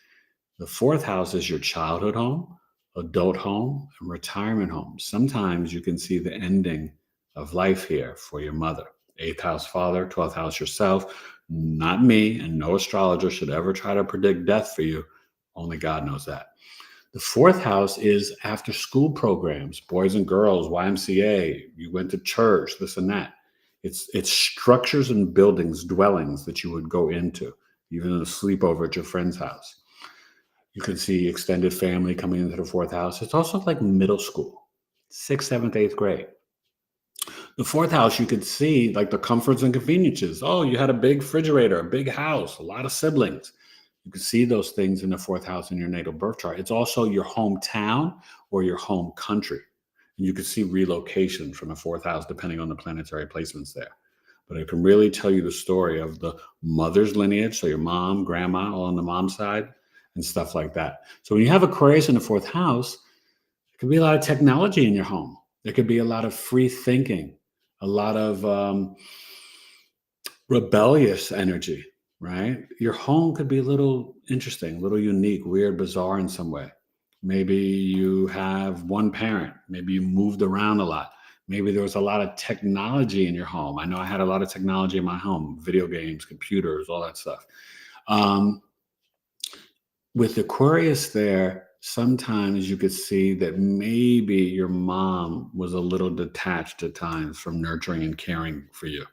The fourth house is your childhood home, adult home, and retirement home. Sometimes you can see the ending of life here for your mother. Eighth house father, 12th house yourself. Not me, and no astrologer should ever try to predict death for you. Only God knows that. The fourth house is after school programs, boys and girls, YMCA, you went to church, this and that. It's structures and buildings, dwellings that you would go into, even a sleepover at your friend's house. You can see extended family coming into the fourth house. It's also like middle school, 6th, 7th, 8th grade. The fourth house, you could see like the comforts and conveniences. Oh, you had a big refrigerator, a big house, a lot of siblings. You can see those things in the fourth house in your natal birth chart. It's also your hometown or your home country. And you can see relocation from the fourth house depending on the planetary placements there. But it can really tell you the story of the mother's lineage, so your mom, grandma, all on the mom's side, and stuff like that. So when you have Aquarius in the fourth house, there could be a lot of technology in your home. There could be a lot of free thinking, a lot of rebellious energy, right? Your home could be a little interesting, a little unique, weird, bizarre in some way. Maybe you have one parent. Maybe you moved around a lot. Maybe there was a lot of technology in your home. I know I had a lot of technology in my home, video games, computers, all that stuff. With Aquarius there, sometimes you could see that maybe your mom was a little detached at times from nurturing and caring for you.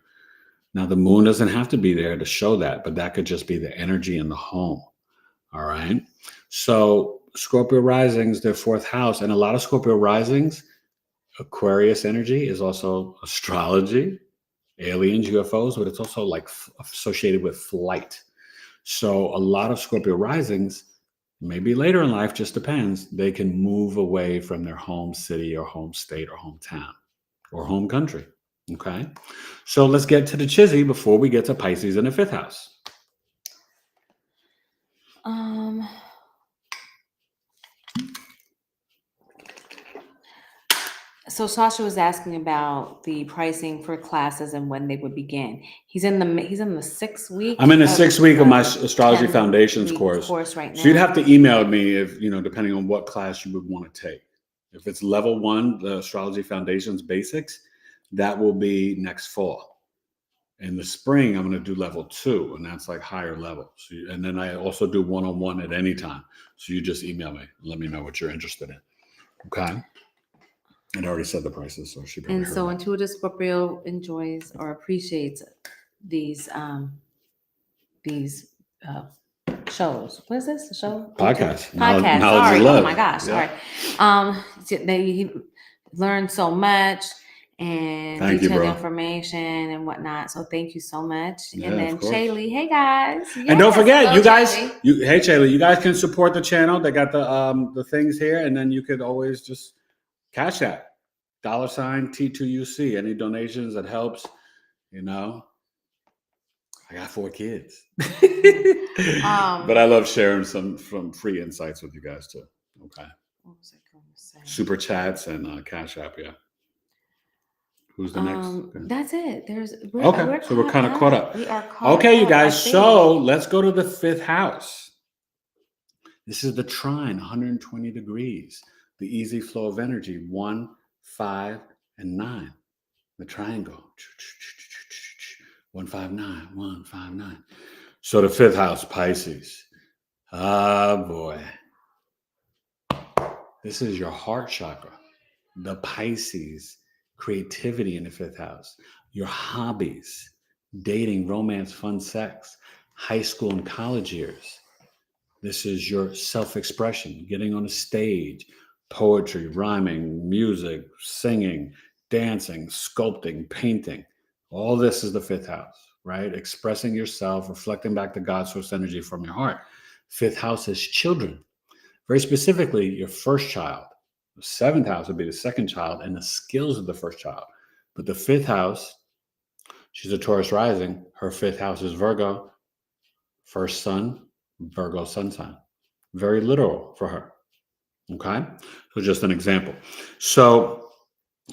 Now, the moon doesn't have to be there to show that, but that could just be the energy in the home. All right. So Scorpio risings, their fourth house, and a lot of Scorpio risings, Aquarius energy is also astrology, aliens, UFOs, but it's also like associated with flight. So a lot of Scorpio risings, maybe later in life, just depends, they can move away from their home city or home state or hometown or home country. Okay. So let's get to the chizzy before we get to Pisces in the fifth house. So Sasha was asking about the pricing for classes and when they would begin. He's in the 6th week. I'm in the 6th week of my Astrology Foundations course right now. So you'd have to email me if, depending on what class you would want to take. If it's level 1, the Astrology Foundations Basics, that will be next fall. In the spring, I'm going to do level 2, and that's like higher level. And then I also do one-on-one at any time. So you just email me. Let me know what you're interested in. Okay. I already said the prices, so she probably And heard so that. Intuitive Scorpio enjoys or appreciates these shows. What is this? A show? Podcast. Podcast. Knowledge Sorry. is love. Oh my gosh. Yeah. All right. He learned so much and detailed information and whatnot. So thank you so much. Yeah, and then Shaylee, hey guys. Yes. And don't forget, you guys, Shaylee. hey Shaylee, you guys can support the channel. They got the things here, and then you could always just cash that $T2UC. Any donations that helps, I got 4 kids. But I love sharing some free insights with you guys too. Okay. What was I going to say? Super chats and Cash App, yeah. Who's the next? That's it. So we're kind of caught up. We are caught up. Okay, you guys. So let's go to the 5th house. This is the trine, 120 degrees. The easy flow of energy, 1, 5, and 9. The triangle. 1, 5, 9. 1, 5, 9. So the 5th house, Pisces. Ah, boy. This is your heart chakra. The Pisces. Creativity in the 5th house, your hobbies, dating, romance, fun, sex, high school and college years. This is your self-expression, getting on a stage, poetry, rhyming, music, singing, dancing, sculpting, painting. All this is the 5th house, right? Expressing yourself, reflecting back to God's source energy from your heart. 5th house is children. Very specifically, your first child, The 7th house would be the second child and the skills of the first child. But the 5th house, she's a Taurus rising. Her 5th house is Virgo. First son, Virgo sun sign. Very literal for her. Okay? So just an example. So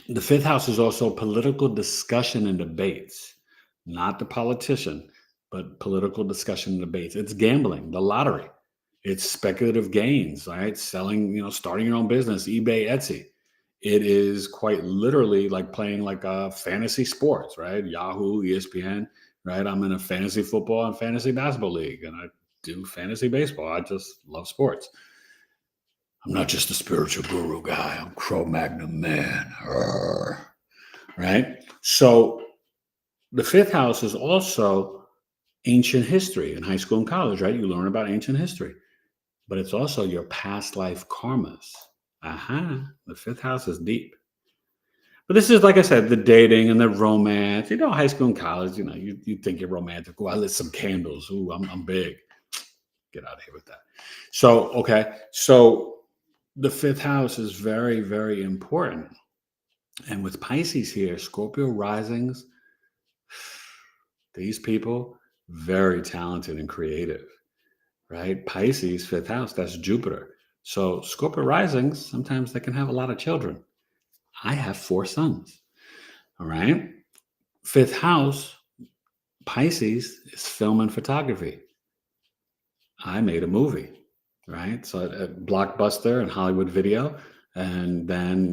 the 5th house is also political discussion and debates. Not the politician, but political discussion and debates. It's gambling, the lottery. It's speculative gains, right? Selling, starting your own business, eBay, Etsy. It is quite literally like playing like a fantasy sports, right? Yahoo, ESPN, right? I'm in a fantasy football and fantasy basketball league, and I do fantasy baseball. I just love sports. I'm not just a spiritual guru guy. I'm Cro-Magnon man, right? So the 5th house is also ancient history in high school and college, right? You learn about ancient history, but it's also your past life karmas. The 5th house is deep. But this is, like I said, the dating and the romance. High school and college, you think you're romantic. Oh, I lit some candles. Ooh, I'm big. Get out of here with that. So, okay. So the 5th house is very, very important. And with Pisces here, Scorpio risings, these people, very talented and creative, right? Pisces, 5th house, that's Jupiter. So Scorpio risings, sometimes they can have a lot of children. I have 4 sons, all right? 5th house, Pisces, is film and photography. I made a movie, right? So a Blockbuster and Hollywood Video. And then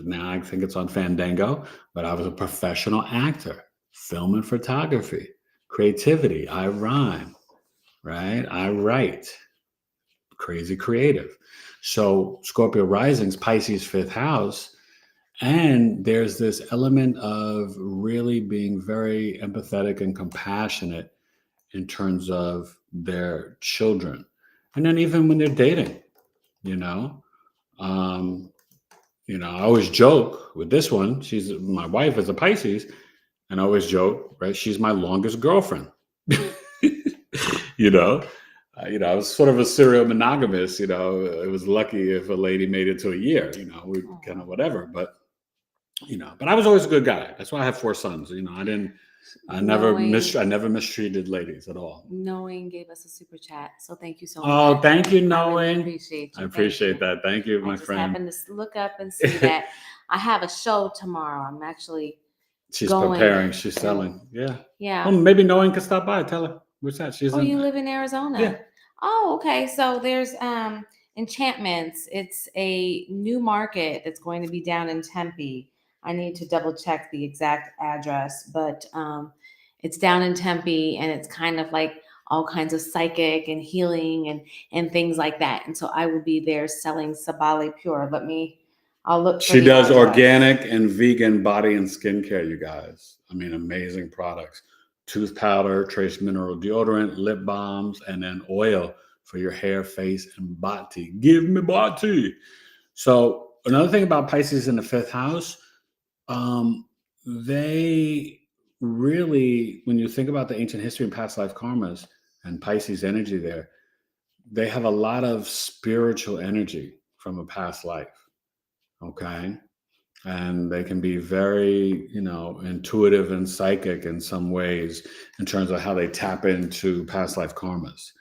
now I think it's on Fandango, but I was a professional actor, film and photography, creativity. I rhyme, right? I write, crazy creative. So Scorpio risings, Pisces 5th house. And there's this element of really being very empathetic and compassionate in terms of their children. And then even when they're dating, I always joke with this one. My wife is a Pisces, and I always joke, right? She's my longest girlfriend. I was sort of a serial monogamous. It was lucky if a lady made it to a year. We kind of whatever, but I was always a good guy. That's why I have 4 sons. I never mistreated ladies at all. Knowing gave us a super chat, so thank you so much. Oh, thank you, Knowing. I appreciate you. I appreciate that. Thank you, my friend. I just happened to look up and see that I have a show tomorrow. I'm actually preparing. She's selling. Yeah. Yeah. Oh, maybe Knowing could stop by. Tell her. What's that? You live in Arizona? Yeah. Oh, okay. So there's Enchantments. It's a new market that's going to be down in Tempe. I need to double check the exact address, but it's down in Tempe, and it's kind of like all kinds of psychic and healing and things like that. And so I will be there selling Sabali Pure. I'll look. She does organic and vegan body and skincare, you guys. I mean, amazing products. Tooth powder, trace mineral deodorant, lip balms, and then oil for your hair, face, and body. Give me body. So another thing about Pisces in the 5th house, they really, when you think about the ancient history and past life karmas and Pisces energy there, they have a lot of spiritual energy from a past life. Okay. And they can be very, intuitive and psychic in some ways in terms of how they tap into past life karmas.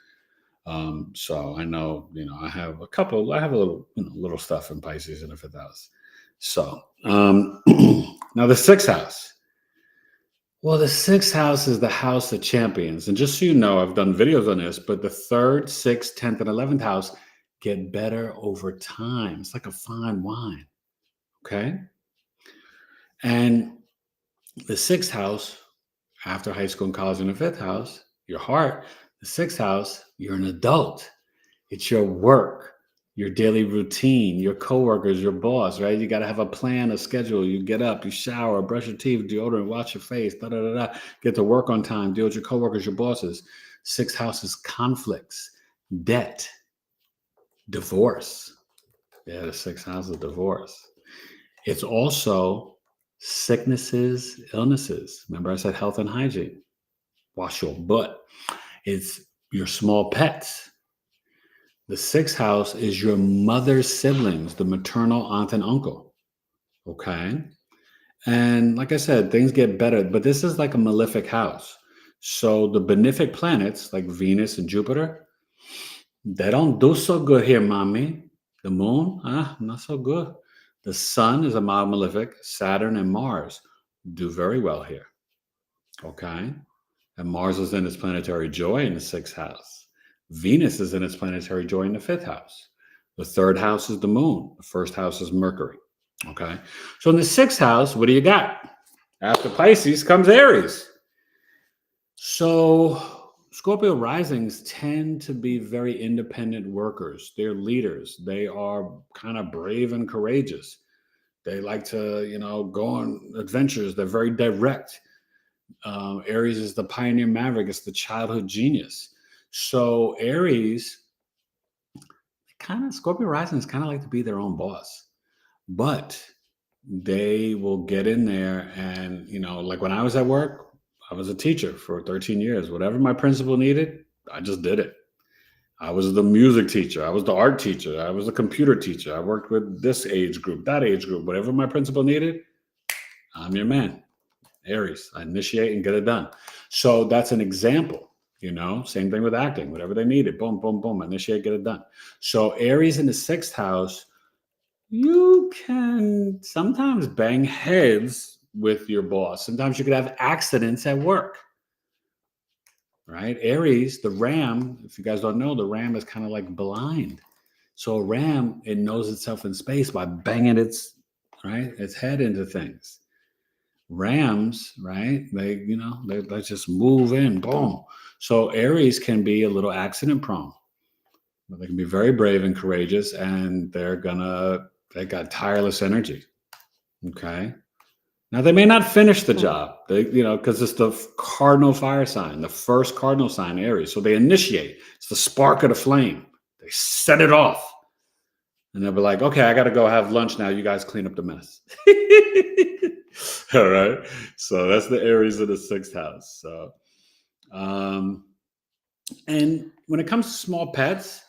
So I know, I have a little stuff in Pisces in the 5th house. So, now the 6th house. Well, the 6th house is the house of champions. And just so you know, I've done videos on this, but the 3rd, 6th, 10th, and 11th house get better over time. It's like a fine wine. Okay. And the 6th house, after high school and college, in the 5th house, your heart, the 6th house, you're an adult. It's your work, your daily routine, your coworkers, your boss, right? You got to have a plan, a schedule. You get up, you shower, brush your teeth, deodorant, wash your face, get to work on time, deal with your coworkers, your bosses. 6th house is conflicts, debt, divorce. Yeah, the 6th house is divorce. It's also sicknesses, illnesses. Remember I said health and hygiene. Wash your butt. It's your small pets. The 6th house is your mother's siblings, the maternal aunt and uncle. Okay. And like I said, things get better, but this is like a malefic house. So the benefic planets like Venus and Jupiter, they don't do so good here, mommy. The moon, not so good. The sun is a mild malefic. Saturn and Mars do very well here. Okay. And Mars is in its planetary joy in the 6th house. Venus is in its planetary joy in the 5th house. The 3rd house is the moon. The 1st house is Mercury. Okay. So in the 6th house, what do you got? After Pisces comes Aries. So Scorpio risings tend to be very independent workers. They're leaders. They are kind of brave and courageous. They like to, go on adventures. They're very direct. Aries is the pioneer maverick. It's the childhood genius. So Aries, Scorpio risings kind of like to be their own boss, but they will get in there and, like when I was at work, I was a teacher for 13 years. Whatever my principal needed, I just did it. I was the music teacher. I was the art teacher. I was the computer teacher. I worked with this age group, that age group. Whatever my principal needed, I'm your man. Aries, I initiate and get it done. So that's an example, same thing with acting, whatever they needed, boom, boom, boom, initiate, get it done. So Aries in the 6th house, you can sometimes bang heads with your boss. Sometimes you could have accidents at work, right? Aries, the ram, if you guys don't know, the ram is kind of like blind. So a ram, it knows itself in space by banging its head into things. Rams, right? They just move in, boom. So Aries can be a little accident prone, but they can be very brave and courageous, and they got tireless energy. Okay. Now they may not finish the job, because it's the cardinal fire sign, the first cardinal sign, Aries. So they initiate. It's the spark of the flame. They set it off. And they'll be like, okay, I got to go have lunch now. You guys clean up the mess. All right. So that's the Aries of the 6th house. So, and when it comes to small pets,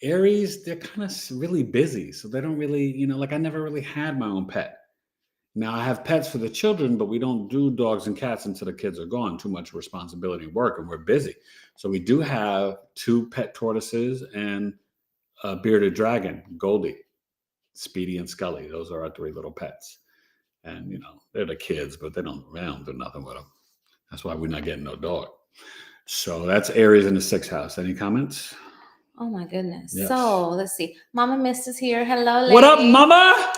Aries, they're kind of really busy. So they don't really, I never really had my own pet. Now I have pets for the children, but we don't do dogs and cats until the kids are gone. Too much responsibility and work, and we're busy. So we do have 2 pet tortoises and a bearded dragon, Goldie, Speedy, and Scully. Those are our 3 little pets. And, they're the kids, but they don't do nothing with them. That's why we're not getting no dog. So that's Aries in the 6th house. Any comments? Oh, my goodness. Yes. So let's see. Mama Mist is here. Hello, lady. What up, mama?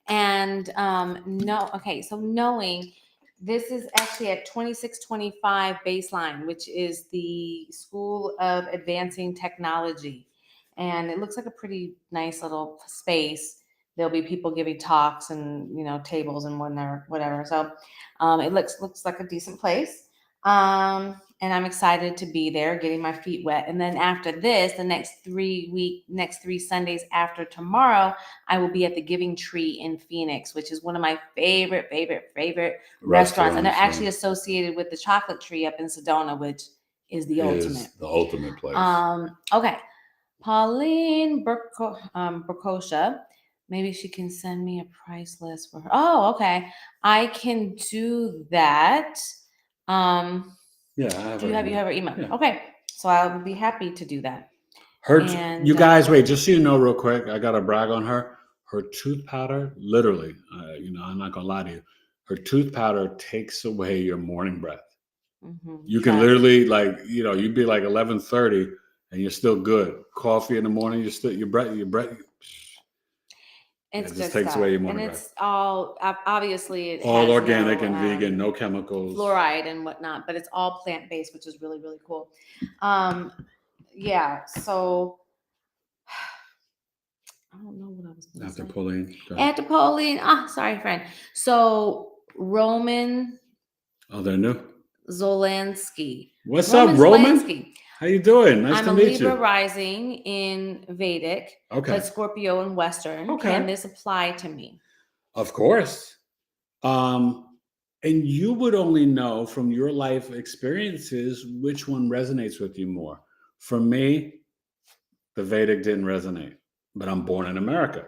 And so knowing this is actually at 2625 baseline, which is the School of Advancing Technology. And it looks like a pretty nice little space. There'll be people giving talks and, tables and whatever. So it looks like a decent place. And I'm excited to be there, getting my feet wet. And then after this, the next 3 Sundays after tomorrow, I will be at the Giving Tree in Phoenix, which is one of my favorite restaurants. And they're actually associated with the Chocolate Tree up in Sedona, which is the ultimate. The ultimate place. Okay. Pauline Berkosha. Maybe she can send me a price list for her. Oh, okay. I can do that. Yeah, I have you have her email. Yeah. Okay, so I would be happy to do that. You guys, wait, just so you know real quick, I got to brag on her. Her tooth powder, literally, I'm not going to lie to you. Her tooth powder takes away your morning breath. Mm-hmm. You can literally, you'd be like 11:30 and you're still good. Coffee in the morning, your breath. It just takes away your morning breath. And it's all, obviously, it all has organic and vegan, no chemicals. Fluoride and whatnot, but it's all plant-based, which is really, really cool. Yeah, so I don't know what I was going to say. After Pauline. Sorry, friend. So Roman. Oh, they're new. Zolansky. What's up, Roman? Zolansky. How you doing? Nice to meet you. I'm a Libra rising in Vedic, but Scorpio in Western. Okay. Can this apply to me? Of course. And you would only know from your life experiences which one resonates with you more. For me, the Vedic didn't resonate, but I'm born in America.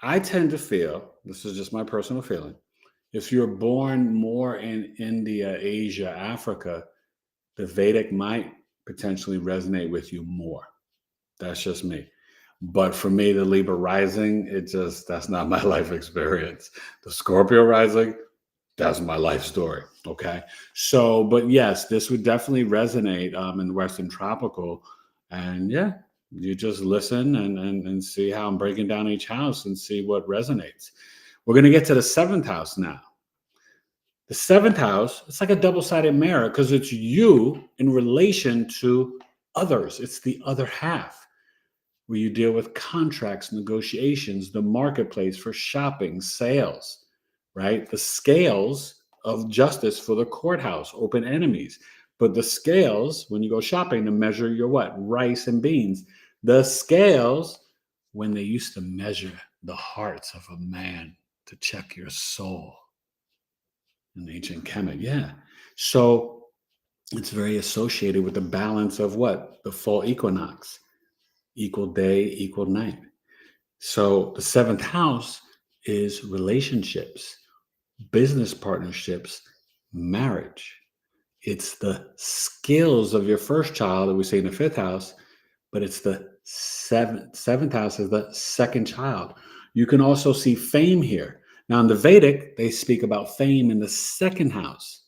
I tend to feel, this is just my personal feeling, if you're born more in India, Asia, Africa, the Vedic might potentially resonate with you more. That's just me. But for me, the Libra rising, that's not my life experience. The Scorpio rising, that's my life story. Okay. So, but yes, this would definitely resonate in Western tropical. And yeah, you just listen and see how I'm breaking down each house and see what resonates. We're going to get to the 7th house now. The 7th house, it's like a double-sided mirror because it's you in relation to others. It's the other half where you deal with contracts, negotiations, the marketplace for shopping, sales, right? The scales of justice for the courthouse, open enemies. But the scales, when you go shopping to measure your what? Rice and beans. The scales, when they used to measure the hearts of a man to check your soul. In ancient Kemet, yeah. So it's very associated with the balance of what? The fall equinox. Equal day, equal night. So the 7th house is relationships, business partnerships, marriage. It's the skills of your first child that we see in the 5th house, but it's the 7th house is the second child. You can also see fame here. Now in the Vedic, they speak about fame in the 2nd house.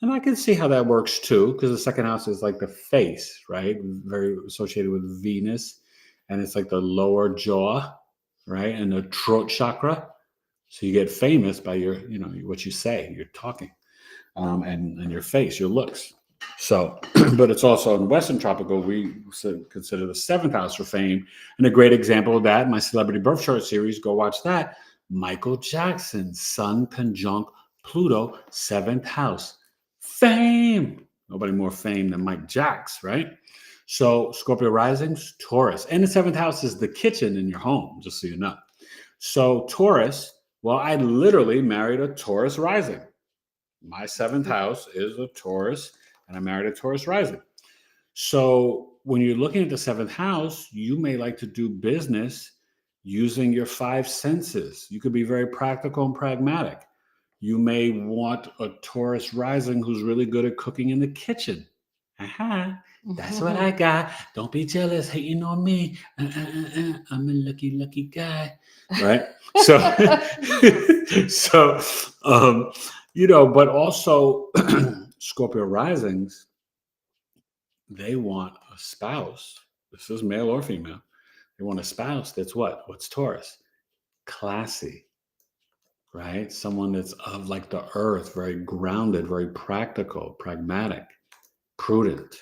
And I can see how that works too, because the 2nd house is like the face, right? Very associated with Venus. And it's like the lower jaw, right? And the throat chakra. So you get famous by your, what you say, your talking, and your face, your looks. So, but it's also in Western tropical, we consider the 7th house for fame. And a great example of that, my celebrity birth chart series, go watch that. Michael Jackson, Sun conjunct Pluto, 7th house. Fame. Nobody more fame than Mike Jacks, right? So Scorpio risings, Taurus. And the 7th house is the kitchen in your home, just so you know. So Taurus, well, I literally married a Taurus rising. My 7th house is a Taurus, and I married a Taurus rising. So when you're looking at the 7th house, you may like to do business using your 5 senses. You could be very practical and pragmatic. You may want a Taurus rising who's really good at cooking in the kitchen. That's what I got. Don't be jealous, hating on me. I'm a lucky guy, right? So, but also Scorpio risings, they want a spouse. This is male or female. They want a spouse that's what? What's Taurus? Classy, right? Someone that's of like the earth, very grounded, very practical, pragmatic, prudent,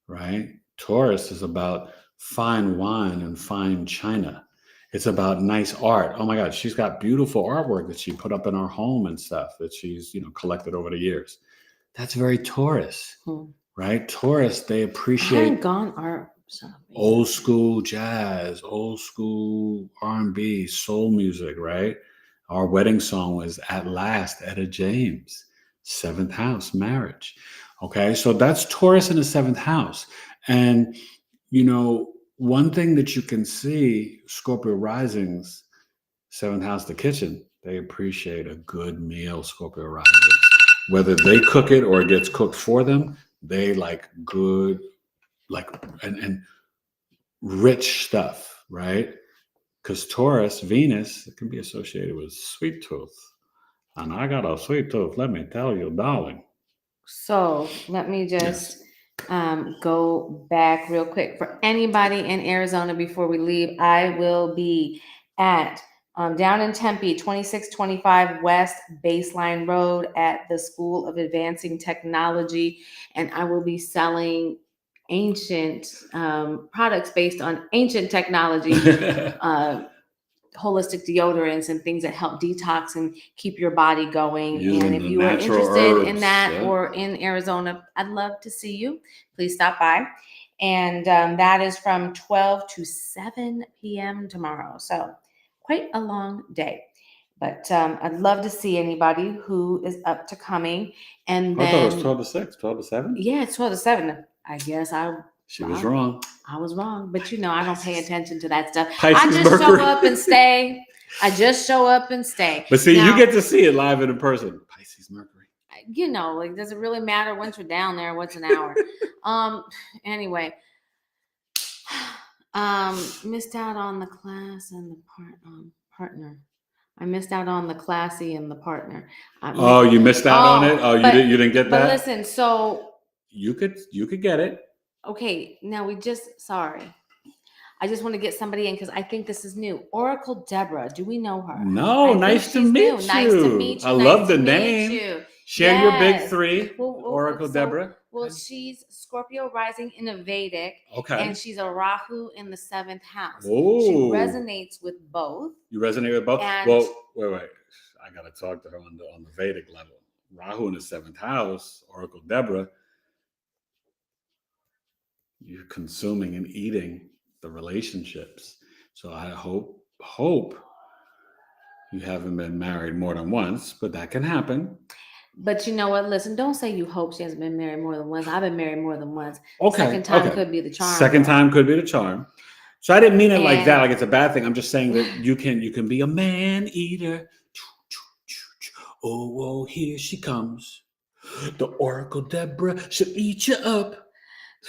right? Taurus is about fine wine and fine china. It's about nice art. Oh my God, she's got beautiful artwork that she put up in our home and stuff that she's, collected over the years. That's very Taurus, right? Taurus, they appreciate. I haven't gone art. Old school jazz, old school R&B, soul music, right? Our wedding song was At Last, Etta James, 7th house, marriage. Okay, so that's Taurus in the 7th house. And, one thing that you can see, Scorpio risings, 7th house, the kitchen, they appreciate a good meal, Scorpio risings. Whether they cook it or it gets cooked for them, they like good, and rich stuff, right? Because Taurus, Venus, it can be associated with sweet tooth. And I got a sweet tooth, let me tell you, darling. So let me just go back real quick. For anybody in Arizona before we leave, I will be at down in Tempe, 2625 West Baseline Road at the School of Advancing Technology. And I will be selling ancient products based on ancient technology, holistic deodorants and things that help detox and keep your body going. And if you are interested in that or in Arizona, I'd love to see you. Please stop by. And that is from 12 to 7 p.m. tomorrow. So quite a long day. But I'd love to see anybody who is up to coming. And then I thought it was 12 to 6, 12 to 7? Yeah, it's 12 to 7. I guess I She was wrong. I was wrong, but I don't pay attention to that stuff. Pisces I just Mercury. show up and stay. But see, you get to see it live and in person. Pisces Mercury. Like, does it really matter once you're down there? What's an hour? Anyway, missed out on the class and the partner. I missed out on the classy and the partner. You missed out on it? Oh, you didn't get that? But listen, so you could get it. Okay, now sorry. I just want to get somebody in because I think this is new. Oracle Deborah. Do we know her? No, nice to meet you. Nice to meet you. I love the name. Share your big three, Oracle Deborah. Well, she's Scorpio rising in a Vedic. Okay. And she's a Rahu in the 7th house. Oh. She resonates with both. You resonate with both? Well, wait. I got to talk to her on the Vedic level. Rahu in the 7th house, Oracle Deborah. You're consuming and eating the relationships. So I hope you haven't been married more than once, but that can happen. But you know what? Listen, don't say you hope she hasn't been married more than once. I've been married more than once. Okay. Second time could be the charm. Second time could be the charm. So I didn't mean it like that, like it's a bad thing. I'm just saying that you can be a man eater. Oh, here she comes. The Oracle Deborah, she'll eat you up.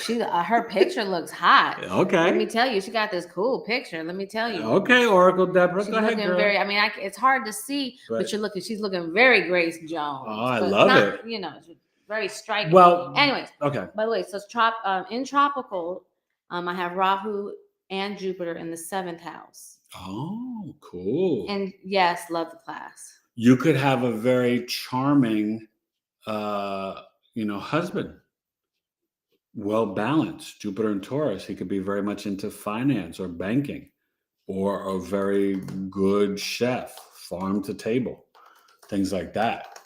Her picture looks hot. Okay. Let me tell you, she got this cool picture. Let me tell you. Okay, Oracle Deborah. She's go ahead, girl. it's hard to see, but she's looking very Grace Jones. Oh, I love it. Very striking. Well, anyways. Okay. By the way, so in tropical, I have Rahu and Jupiter in the 7th house. Oh, cool. And yes, love the class. You could have a very charming, husband. Well balanced, Jupiter and Taurus. He could be very much into finance or banking, or a very good chef, farm to table, things like that.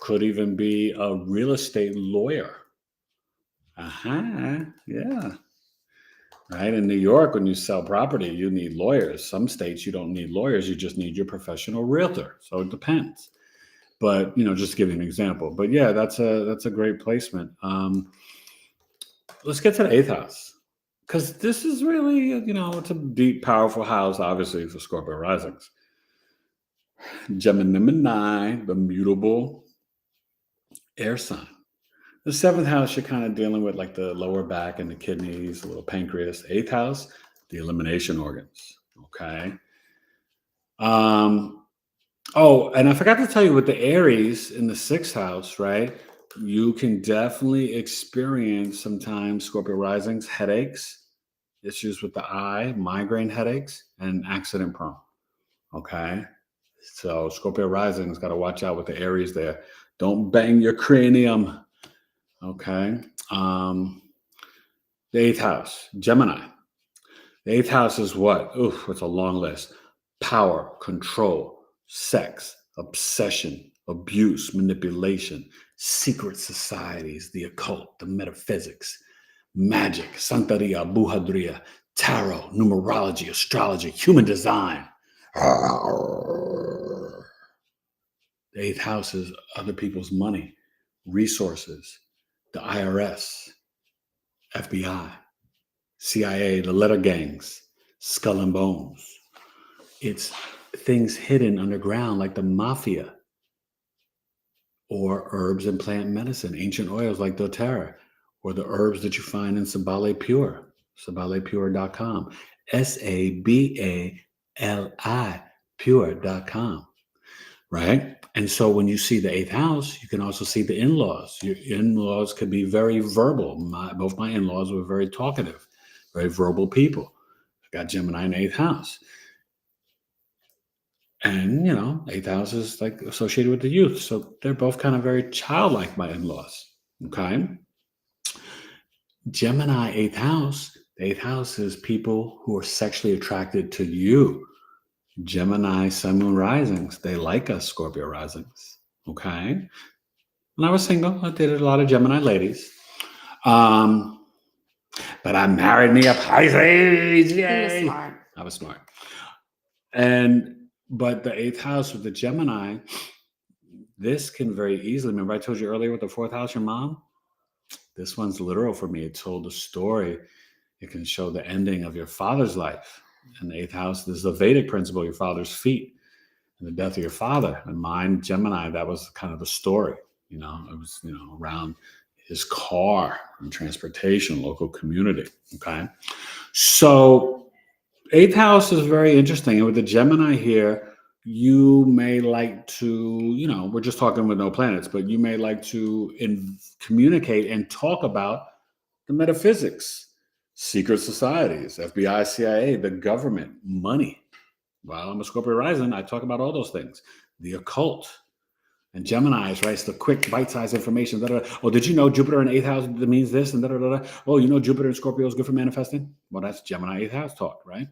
Could even be a real estate lawyer. Yeah. Right. In New York, when you sell property, you need lawyers. Some states you don't need lawyers. You just need your professional realtor. So it depends. But, just to give you an example. But yeah, that's a great placement. Let's get to the 8th house, because this is really, it's a deep, powerful house, obviously, for Scorpio risings. Gemini, the mutable air sign. The 7th house, you're kind of dealing with like the lower back and the kidneys, a little pancreas. 8th house, the elimination organs. Okay. Oh, and I forgot to tell you with the Aries in the 6th house, right? You can definitely experience sometimes Scorpio risings, headaches, issues with the eye, migraine headaches, and accident prone. Okay. So Scorpio risings got to watch out with the Aries there. Don't bang your cranium. Okay. The 8th house, Gemini. The 8th house is what? It's a long list. Power, control, sex, obsession, abuse, manipulation, secret societies, the occult, the metaphysics, magic, Santeria, Brujeria, tarot, numerology, astrology, human design. The 8th house is other people's money, resources, the IRS, FBI, CIA, the letter gangs, skull and bones. It's things hidden underground like the mafia, or herbs and plant medicine, ancient oils like doTERRA, or the herbs that you find in Sabale Pure, sabalepure.com, SABALI pure.com, right? And so when you see the 8th house, you can also see the in-laws. Your in-laws could be very verbal. Both my in-laws were very talkative, very verbal people. I got Gemini in the 8th house. And, 8th house is like associated with the youth. So they're both kind of very childlike, my in-laws. Okay. Gemini 8th house. The 8th house is people who are sexually attracted to you. Gemini, Sun, Moon risings. They like us, Scorpio risings. Okay. When I was single, I dated a lot of Gemini ladies. But I married me a Pisces. Yay. He was smart. I was smart. But the 8th house with the Gemini, this can very easily, remember I told you earlier with the 4th house, your mom? This one's literal for me. It told a story. It can show the ending of your father's life. In the 8th house, this is a Vedic principle, your father's feet, and the death of your father. And mine, Gemini, that was kind of the story. It was, around his car and transportation, local community. Okay. So 8th house is very interesting. And with the Gemini here, you may like to, we're just talking with no planets, but you may like to communicate and talk about the metaphysics, secret societies, FBI, CIA, the government, money. Well, I'm a Scorpio rising. I talk about all those things. The occult. And Gemini is, right? It's the quick, bite-sized information. Oh, did you know Jupiter in 8th house means this? And Oh, Jupiter in Scorpio is good for manifesting? Well, that's Gemini 8th house talk, right?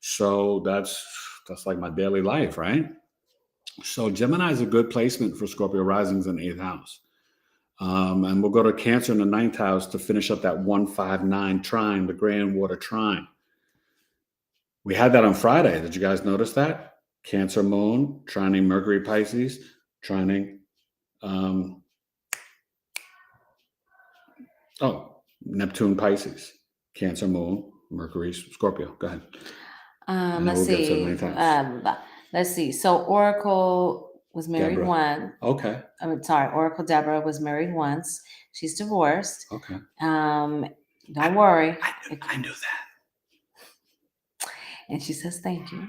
So that's like my daily life, right? So Gemini is a good placement for Scorpio risings in 8th house. And we'll go to Cancer in the 9th house to finish up that 159 trine, the grand water trine. We had that on Friday. Did you guys notice that? Cancer moon, trining Mercury Pisces, trining Neptune Pisces, Cancer moon, Mercury Scorpio. Go ahead. Let's see. So Oracle was married once. Okay. Oracle Deborah was married once. She's divorced. Okay. Don't worry. I knew that. And she says, thank you.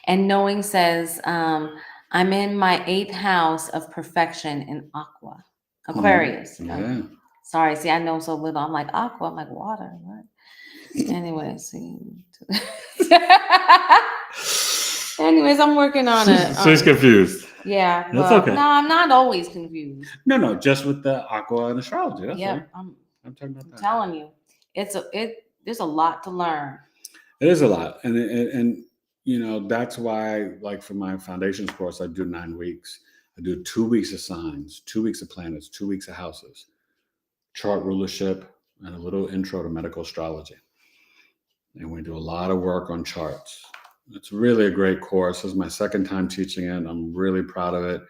And Knowing says, I'm in my 8th house of perfection in Aquarius. Yeah. Sorry. See, I know so little. I'm like, aqua. I'm like, water. What? Anyway, see. Anyways, I'm working on it. She's confused. Yeah. That's okay. No, I'm not always confused. No, just with the aqua and astrology. That's yeah. I'm talking about that. I'm telling you, there's a lot to learn. It is a lot. And that's why, like for my foundations course, I do 9 weeks. I do 2 weeks of signs, 2 weeks of planets, 2 weeks of houses, chart rulership, and a little intro to medical astrology. And we do a lot of work on charts. It's really a great course. This is my 2nd time teaching it. I'm really proud of it.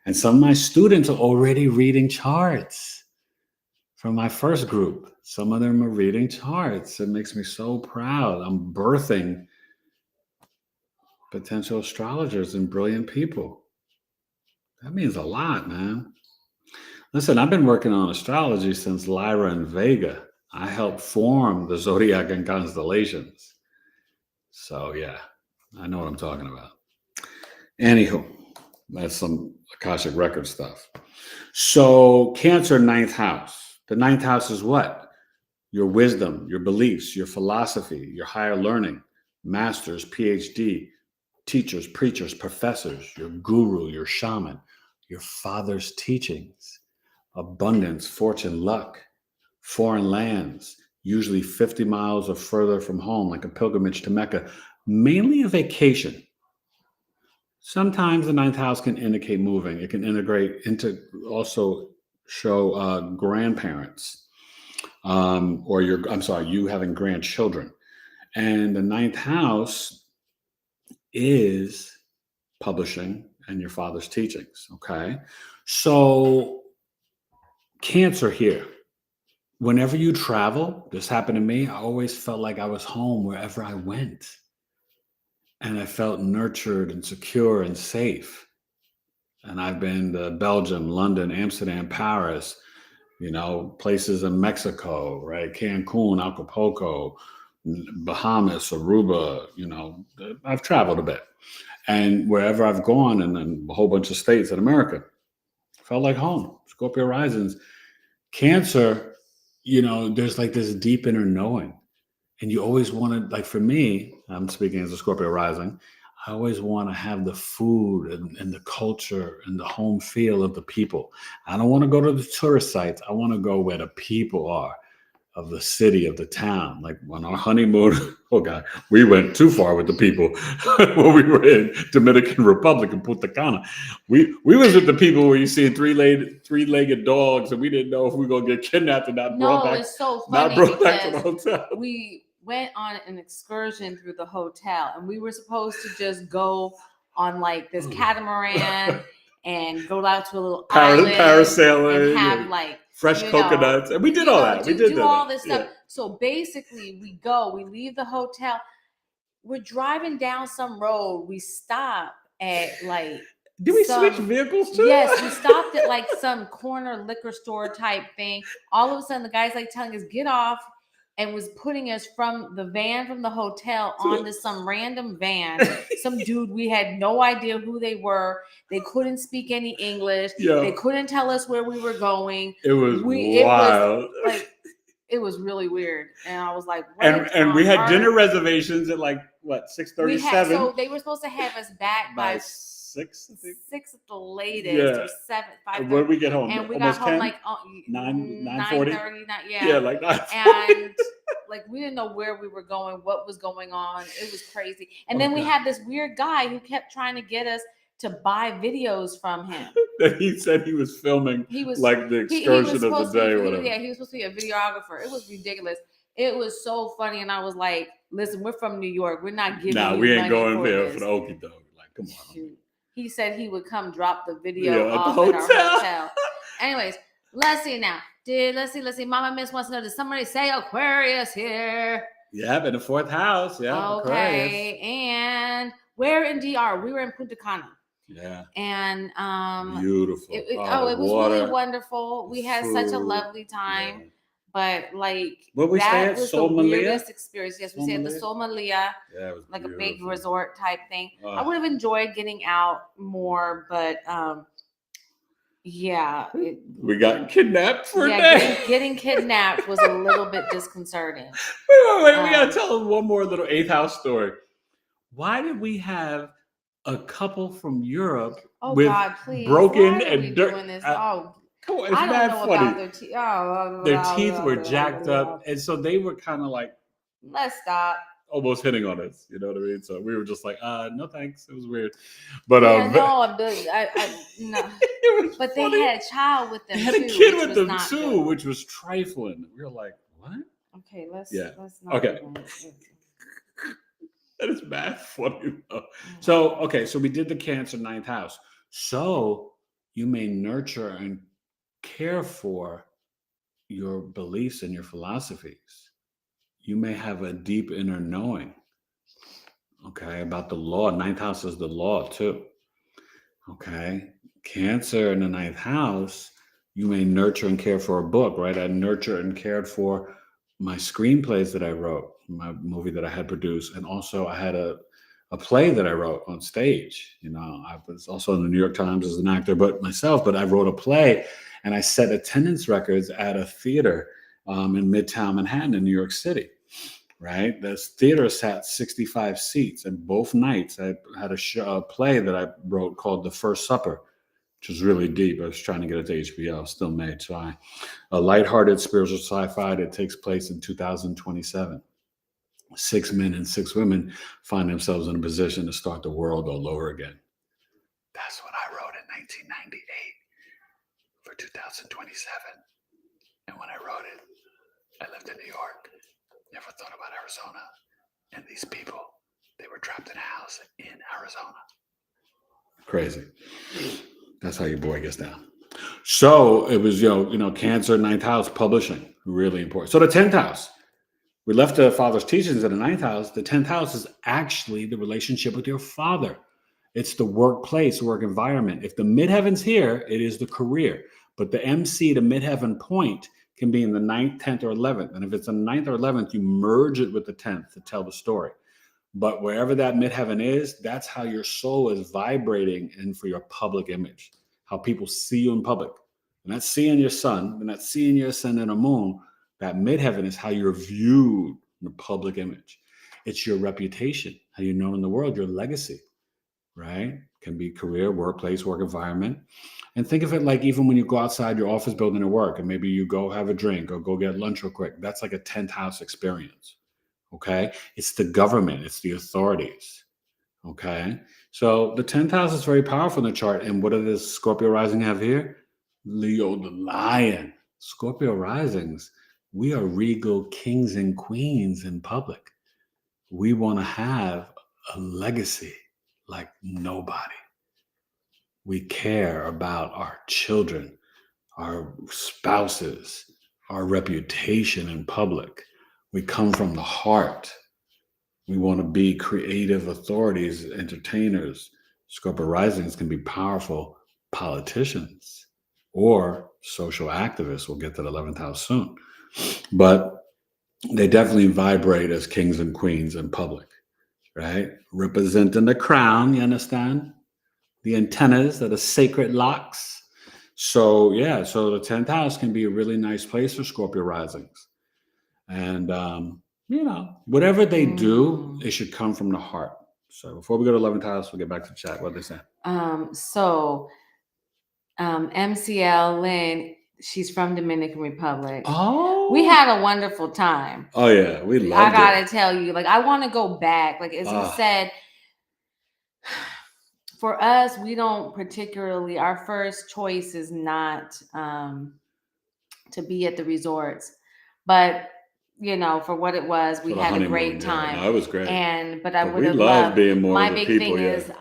And some of my students are already reading charts from my first group. Some of them are reading charts. It makes me so proud. I'm birthing potential astrologers and brilliant people. That means a lot, man. Listen, I've been working on astrology since Lyra and Vega. I helped form the zodiac and constellations. So, yeah, I know what I'm talking about. Anywho, that's some Akashic record stuff. So, Cancer, 9th house. The 9th house is what? Your wisdom, your beliefs, your philosophy, your higher learning, masters, PhD, teachers, preachers, professors, your guru, your shaman, your father's teachings, abundance, fortune, luck, foreign lands, usually 50 miles or further from home, like a pilgrimage to Mecca, mainly a vacation. Sometimes the 9th house can indicate moving. It can also show grandparents, you having grandchildren. And the 9th house is publishing and your father's teachings. Okay. So Cancer here. Whenever you travel, this happened to me, I always felt like I was home wherever I went. And I felt nurtured and secure and safe. And I've been to Belgium, London, Amsterdam, Paris, places in Mexico, right? Cancun, Acapulco, Bahamas, Aruba, I've traveled a bit. And wherever I've gone, and then a whole bunch of states in America, felt like home. Scorpio risings. Cancer, there's like this deep inner knowing. And you always want to, like for me, I'm speaking as a Scorpio rising, I always want to have the food and the culture and the home feel of the people. I don't want to go to the tourist sites. I want to go where the people are, of the city, of the town. Like on our honeymoon, oh God, we went too far with the people when we were in Dominican Republic and Punta Cana. We was with the people where you see three-legged dogs, and we didn't know if we were gonna get kidnapped and not brought back. It's so funny Back to the hotel. We went on an excursion through the hotel, and we were supposed to just go on like this catamaran and go out to a little island parasailing and have like fresh coconuts, and we did all that. We did do all this stuff. Yeah. So basically, we leave the hotel. We're driving down some road. We stop at like. Did we switch vehicles too? Yes, we stopped at like some corner liquor store type thing. All of a sudden, the guy's like telling us, get off, and was putting us from the van from the hotel onto some random van. Some dude, we had no idea who they were. They couldn't speak any English. Yeah. They couldn't tell us where we were going. It was wild. It was really weird. And I was like, and we had dinner reservations at like, what, 6:37? So they were supposed to have us back by 6, I think. 6 at the latest, or 7, 5. When did we get home? And we almost got home 10? like 9:40. 9:30. Yeah, like 9:40. And like we didn't know where we were going, what was going on. It was crazy. And then we had this weird guy who kept trying to get us to buy videos from him. That he said he was filming. He was like the excursion of the day or whatever. Yeah, he was supposed to be a videographer. It was ridiculous. It was so funny, and I was like, "Listen, we're from New York. We're not giving. Nah, we ain't going there for the okie doke. Like, come on." Shoot. He said he would come drop the video off at our hotel. Anyways, let's see now. Let's see. Mama Miss wants to know, did somebody say Aquarius here? Yeah, in the 4th house. Yeah. Okay. Aquarius. And where in DR? We were in Punta Cana. Yeah. And beautiful. It was really wonderful. We had such a lovely time. Yeah. But like that was the weirdest experience. Yes, we stayed at the Somalia. Yeah, it was like beautiful. A big resort type thing. I would have enjoyed getting out more, but we got kidnapped for a day. Getting kidnapped was a little bit disconcerting. Wait, we gotta tell them one more little 8th house story. Why did we have a couple from Europe broken and dirt? Come on, it's mad funny. Their teeth were jacked up, and so they were kind of like, let's stop. Almost hitting on us, you know what I mean? So we were just like, no thanks. It was weird. But no. But they had a child with them. They had a kid with them too, which was trifling. We were like, what? Okay, let's not. Okay. That is mad funny though. So we did the Cancer 9th house. So you may nurture and care for your beliefs and your philosophies. You may have a deep inner knowing, about the law. 9th house is the law too. Cancer in the 9th house, you may nurture and care for a book, right? I nurtured and cared for my screenplays that I wrote, my movie that I had produced, and also I had a play that I wrote on stage. I was also in the New York Times as an actor, but I wrote a play, and I set attendance records at a theater in Midtown Manhattan in New York City, right? This theater sat 65 seats, and both nights I had a play that I wrote called The First Supper, which was really deep. I was trying to get it to HBO, still may try. A lighthearted spiritual sci-fi that takes place in 2027. 6 men and 6 women find themselves in a position to start the world all over again. That's what I wrote in 1998 for 2027. And when I wrote it, I lived in New York, never thought about Arizona. And these people, they were trapped in a house in Arizona. Crazy. That's how your boy gets down. So it was, Cancer, 9th house, publishing, really important. So the 10th house, we left the father's teachings in the 9th house. The 10th house is actually the relationship with your father. It's the workplace, work environment. If the midheaven's here, it is the career. But the MC, the midheaven point, can be in the 9th, 10th, or 11th. And if it's in the 9th or 11th, you merge it with the 10th to tell the story. But wherever that midheaven is, that's how your soul is vibrating and for your public image, how people see you in public. They're not seeing your sun, they're not seeing your ascendant or moon. That midheaven is how you're viewed in the public image. It's your reputation, how you're known in the world, your legacy, right? Can be career, workplace, work environment. And think of it like even when you go outside your office building to work and maybe you go have a drink or go get lunch real quick. That's like a 10th house experience, okay? It's the government. It's the authorities, okay? So the 10th house is very powerful in the chart. And what does Scorpio rising have here? Leo the lion. Scorpio risings. We are regal kings and queens in public. We want to have a legacy like nobody. We care about our children, our spouses, our reputation in public. We come from the heart. We want to be creative authorities, entertainers. Scorpio risings can be powerful politicians or social activists. We'll get to the 11th house soon. But they definitely vibrate as kings and queens in public, right? Representing the crown, you understand? The antennas are the sacred locks. So, yeah, so the 10th house can be a really nice place for Scorpio risings. And, whatever they do, it should come from the heart. So before we go to 11th house, we'll get back to the chat. What they say? MCL Lynn, she's from Dominican Republic. Oh. We had a wonderful time. Oh, yeah. We loved it. I got to tell you, like, I want to go back. Like, as you said, for us, we don't particularly, our first choice is not to be at the resorts. But, for what it was, we had a great time. No, it was great. But I would have loved being more my with big people, thing is,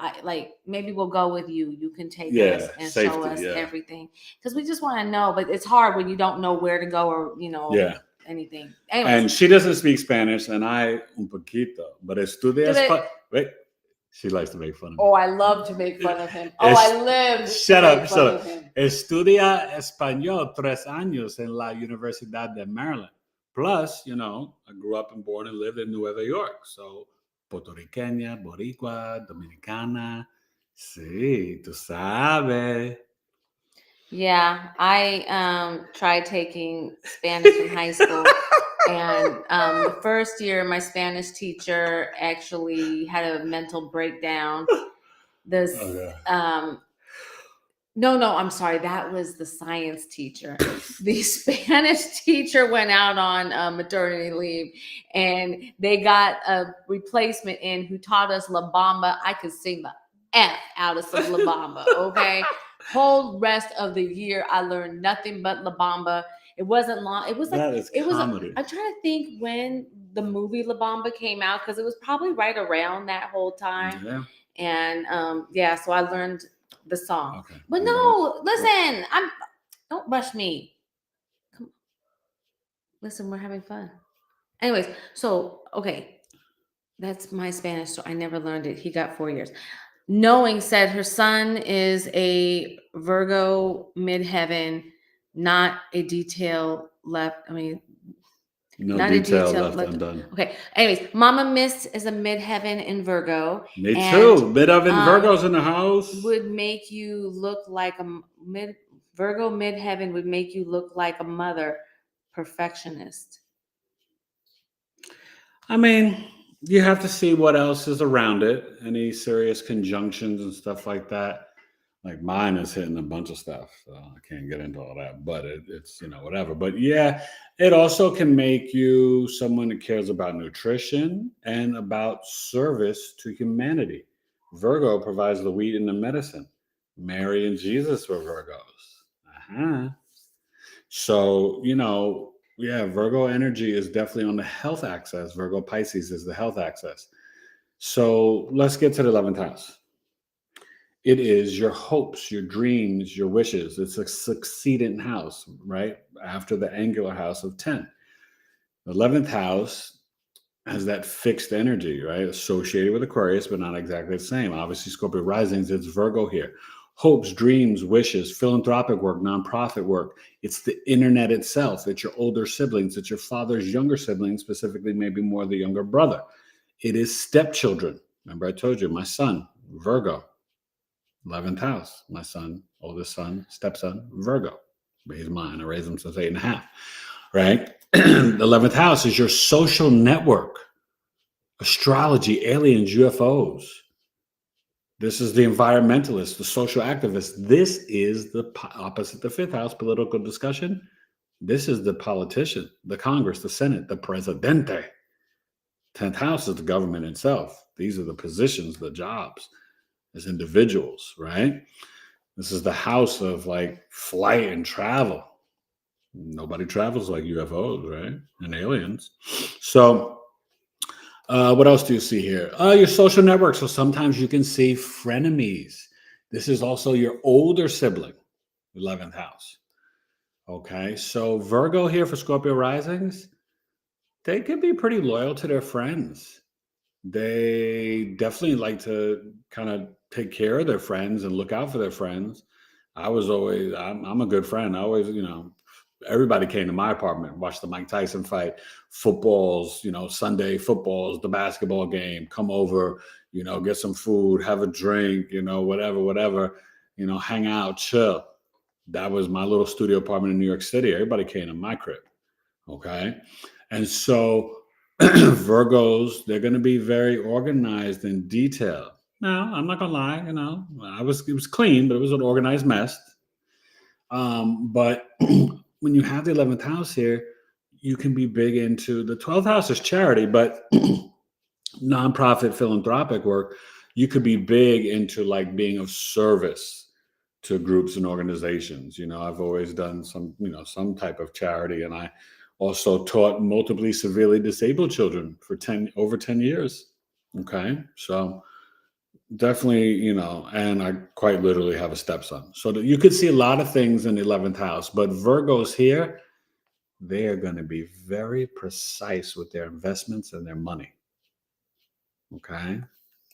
maybe we'll go with you. You can take us and safety, show us everything. Because we just want to know. But it's hard when you don't know where to go or, anything. Anyways. And she doesn't speak Spanish, and I un poquito. But estudia Wait. She likes to make fun of me. Oh, I love to make fun of him. I live Shut up. Estudia español 3 años en la Universidad de Maryland. Plus, I grew up and born and lived in Nueva York. So, puertorriqueña, boricua, dominicana. Sí, tú sabes. Yeah, I tried taking Spanish in high school. And the first year, my Spanish teacher actually had a mental breakdown. No, I'm sorry. That was the science teacher. The Spanish teacher went out on maternity leave, and they got a replacement in who taught us La Bamba. I could sing the F out of some La Bamba, okay? Whole rest of the year, I learned nothing but La Bamba. It wasn't long. It was like comedy. I'm trying to think when the movie La Bamba came out, because it was probably right around that whole time. Yeah. And so I learned the song. Okay. But no, listen, don't rush me. Come on. Listen, we're having fun. Anyways, so okay. That's my Spanish, so I never learned it. He got 4 years. Knowing said her son is a Virgo midheaven. Not a detail left. I mean, no not detail a detail left undone. Okay. Anyways, Mama Miss is a midheaven in Virgo. Me too. Midheaven Virgo's in the house. Would make you look like Virgo midheaven would make you look like a mother, perfectionist. I mean, you have to see what else is around it. Any serious conjunctions and stuff like that. Like mine is hitting a bunch of stuff, so I can't get into all that, but it's whatever. But yeah, it also can make you someone that cares about nutrition and about service to humanity. Virgo provides the wheat and the medicine. Mary and Jesus were Virgos. So, Virgo energy is definitely on the health axis. Virgo Pisces is the health axis. So let's get to the 11th house. It is your hopes, your dreams, your wishes. It's a succeedent house, right? After the angular house of 10. The 11th house has that fixed energy, right? Associated with Aquarius, but not exactly the same. Obviously, Scorpio risings, it's Virgo here. Hopes, dreams, wishes, philanthropic work, nonprofit work. It's the internet itself. It's your older siblings. It's your father's younger siblings, specifically maybe more the younger brother. It is stepchildren. Remember I told you, my son, Virgo. 11th house, my son, oldest son, stepson, Virgo. But he's mine. I raised him since 8.5, right? The 11th house is your social network, astrology, aliens, UFOs. This is the environmentalist, the social activist. This is the opposite, the 5th house, political discussion. This is the politician, the Congress, the Senate, the presidente. 10th house is the government itself. These are the positions, the jobs. As individuals, right? This is the house of like flight and travel. Nobody travels like UFOs, right? And aliens. So what else do you see here? Your social network. So sometimes you can see frenemies. This is also your older sibling, 11th house. Okay, so Virgo here for Scorpio risings, they can be pretty loyal to their friends. They definitely like to kind of take care of their friends and look out for their friends. I'm a good friend. I always, everybody came to my apartment, watched the Mike Tyson fight, footballs, Sunday footballs, the basketball game, come over, get some food, have a drink, whatever, hang out, chill. That was my little studio apartment in New York City. Everybody came to my crib. Okay. And so Virgos, they're going to be very organized and detailed. Now, I'm not going to lie, it was clean, but it was an organized mess. But when you have the 11th house here, you can be big into the 12th house is charity, but nonprofit philanthropic work. You could be big into like being of service to groups and organizations. I've always done some type of charity, and I also taught multiply severely disabled children for over 10 years. Okay. So definitely, and I quite literally have a stepson. So that you could see a lot of things in the 11th house, but Virgos here, they are going to be very precise with their investments and their money. Okay.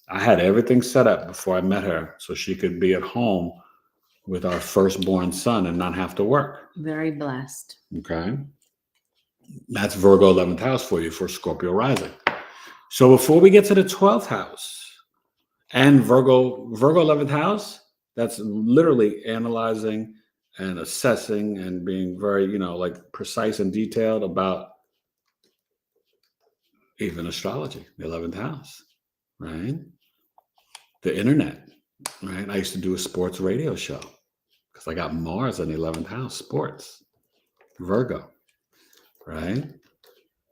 I had everything set up before I met her so she could be at home with our firstborn son and not have to work. Very blessed. Okay. That's Virgo 11th house for you for Scorpio rising. So before we get to the 12th house and Virgo 11th house, that's literally analyzing and assessing and being very, like precise and detailed about even astrology, the 11th house, right? The internet, right? I used to do a sports radio show because I got Mars in the 11th house, sports, Virgo, right?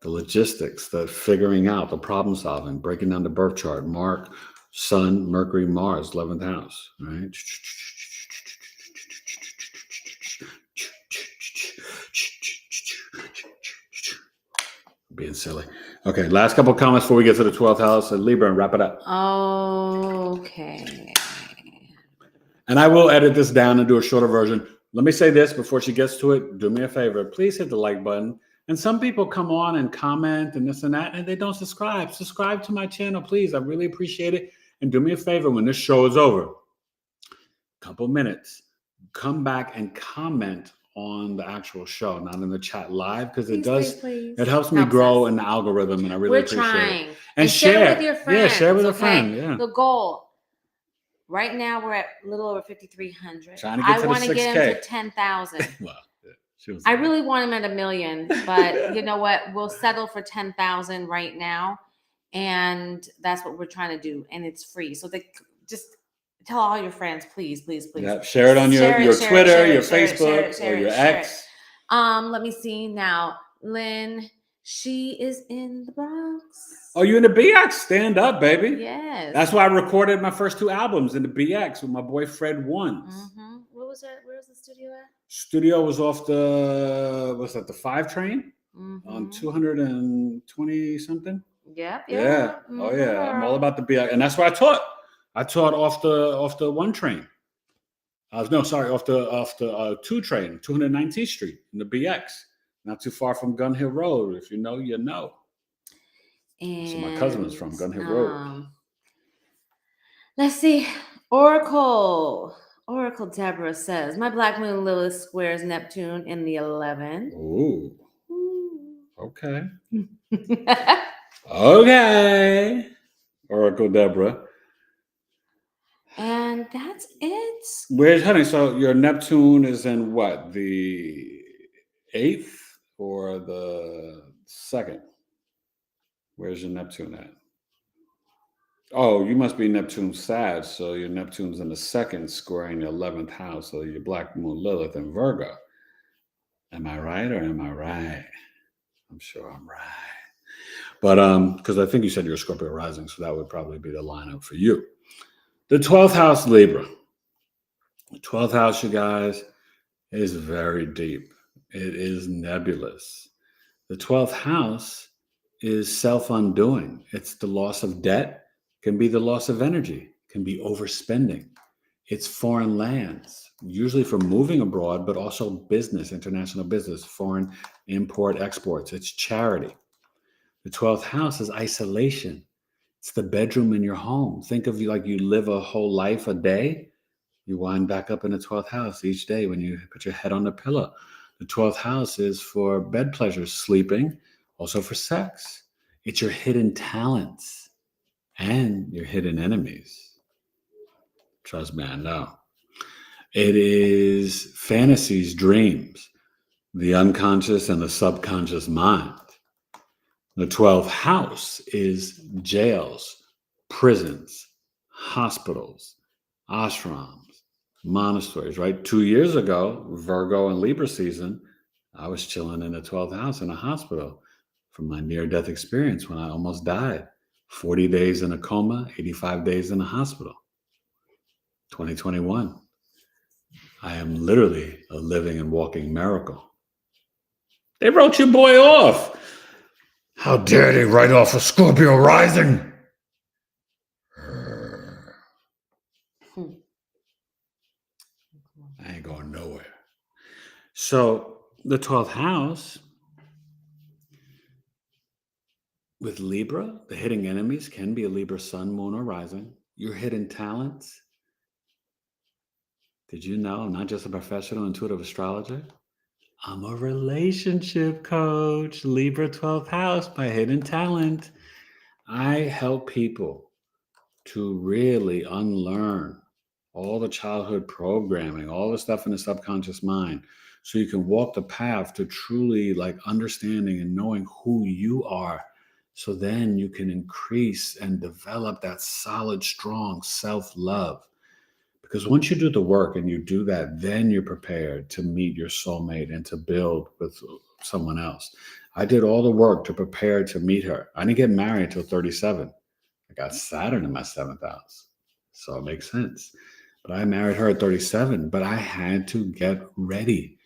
The logistics, the figuring out, the problem solving, breaking down the birth chart, Mark, Sun, Mercury, Mars, 11th house, right? Being silly. Okay, last couple of comments before we get to the 12th house and Libra and wrap it up. Okay. And I will edit this down and do a shorter version. Let me say this before she gets to it. Do me a favor. Please hit the like button. And some people come on and comment and this and that, and they don't subscribe. Subscribe to my channel, please. I really appreciate it. And do me a favor when this show is over, couple minutes, come back and comment on the actual show, not in the chat live, because it helps me grow in the algorithm, and I really appreciate it. And share with your friends. Yeah, share with a friend. Yeah. The goal. Right now we're at a little over 5,300. Trying to get to the 6K. I want to get him to 10,000. Well, I really want him at 1 million, but you know what? We'll settle for 10,000 right now, and that's what we're trying to do, and it's free. So just tell all your friends, please. Yeah, share it on your Twitter, your Facebook, or your X. Let me see now. Lynn, she is in the Bronx. Oh, you in the BX? Stand up, baby. Yes. That's why I recorded my first 2 albums in the BX with my boy Fred Ones. Mm-hmm. What was that? Where was the studio at? Studio was off the 5 train on 220 something. Yeah. Mm-hmm. Oh yeah. I'm all about the BX, and that's where I taught. I taught off the 1 train. Off the 2 train, 219th Street in the BX, not too far from Gun Hill Road. If you know, you know. And so my cousin is from Gun Hill Road. Let's see. Oracle Deborah says, my Black Moon Lilith squares Neptune in the 11th. Ooh. Okay. Okay. Oracle Deborah. And that's it. Where's honey? So your Neptune is in what? The 8th or the 2nd? Where's your Neptune at? Oh, you must be Neptune Sag. So your Neptune's in the 2nd, squaring the 11th house. So your Black Moon Lilith in Virgo. Am I right or am I right? I'm sure I'm right. But because I think you said you're Scorpio rising, so that would probably be the lineup for you. The 12th house, Libra. The 12th house, you guys, is very deep. It is nebulous. The 12th house is self-undoing. It's the loss of debt, can be the loss of energy, can be overspending. It's foreign lands, usually for moving abroad, but also business, international business, foreign import, exports. It's charity. The 12th house is isolation. It's the bedroom in your home. Think of you like you live a whole life a day. You wind back up in the 12th house each day when you put your head on the pillow. The 12th house is for bed pleasures, sleeping, also for sex. It's your hidden talents and your hidden enemies. Trust me, I know. It is fantasies, dreams, the unconscious and the subconscious mind. The 12th house is jails, prisons, hospitals, ashrams, monasteries, right? 2 years ago, Virgo and Libra season, I was chilling in the 12th house in a hospital from my near-death experience when I almost died. 40 days in a coma, 85 days in a hospital. 2021. I am literally a living and walking miracle. They wrote your boy off. How dare they write off a Scorpio rising? I ain't going nowhere. So the 12th house with Libra, the hidden enemies can be a Libra sun, moon, or rising. Your hidden talents. Did you know I'm not just a professional intuitive astrologer? I'm a relationship coach, Libra 12th house, my hidden talent. I help people to really unlearn all the childhood programming, all the stuff in the subconscious mind, so you can walk the path to truly like understanding and knowing who you are. So then you can increase and develop that solid, strong self-love. Because once you do the work and you do that, then you're prepared to meet your soulmate and to build with someone else. I did all the work to prepare to meet her. I didn't get married until 37. I got Saturn in my 7th house. So it makes sense. But I married her at 37, but I had to get ready.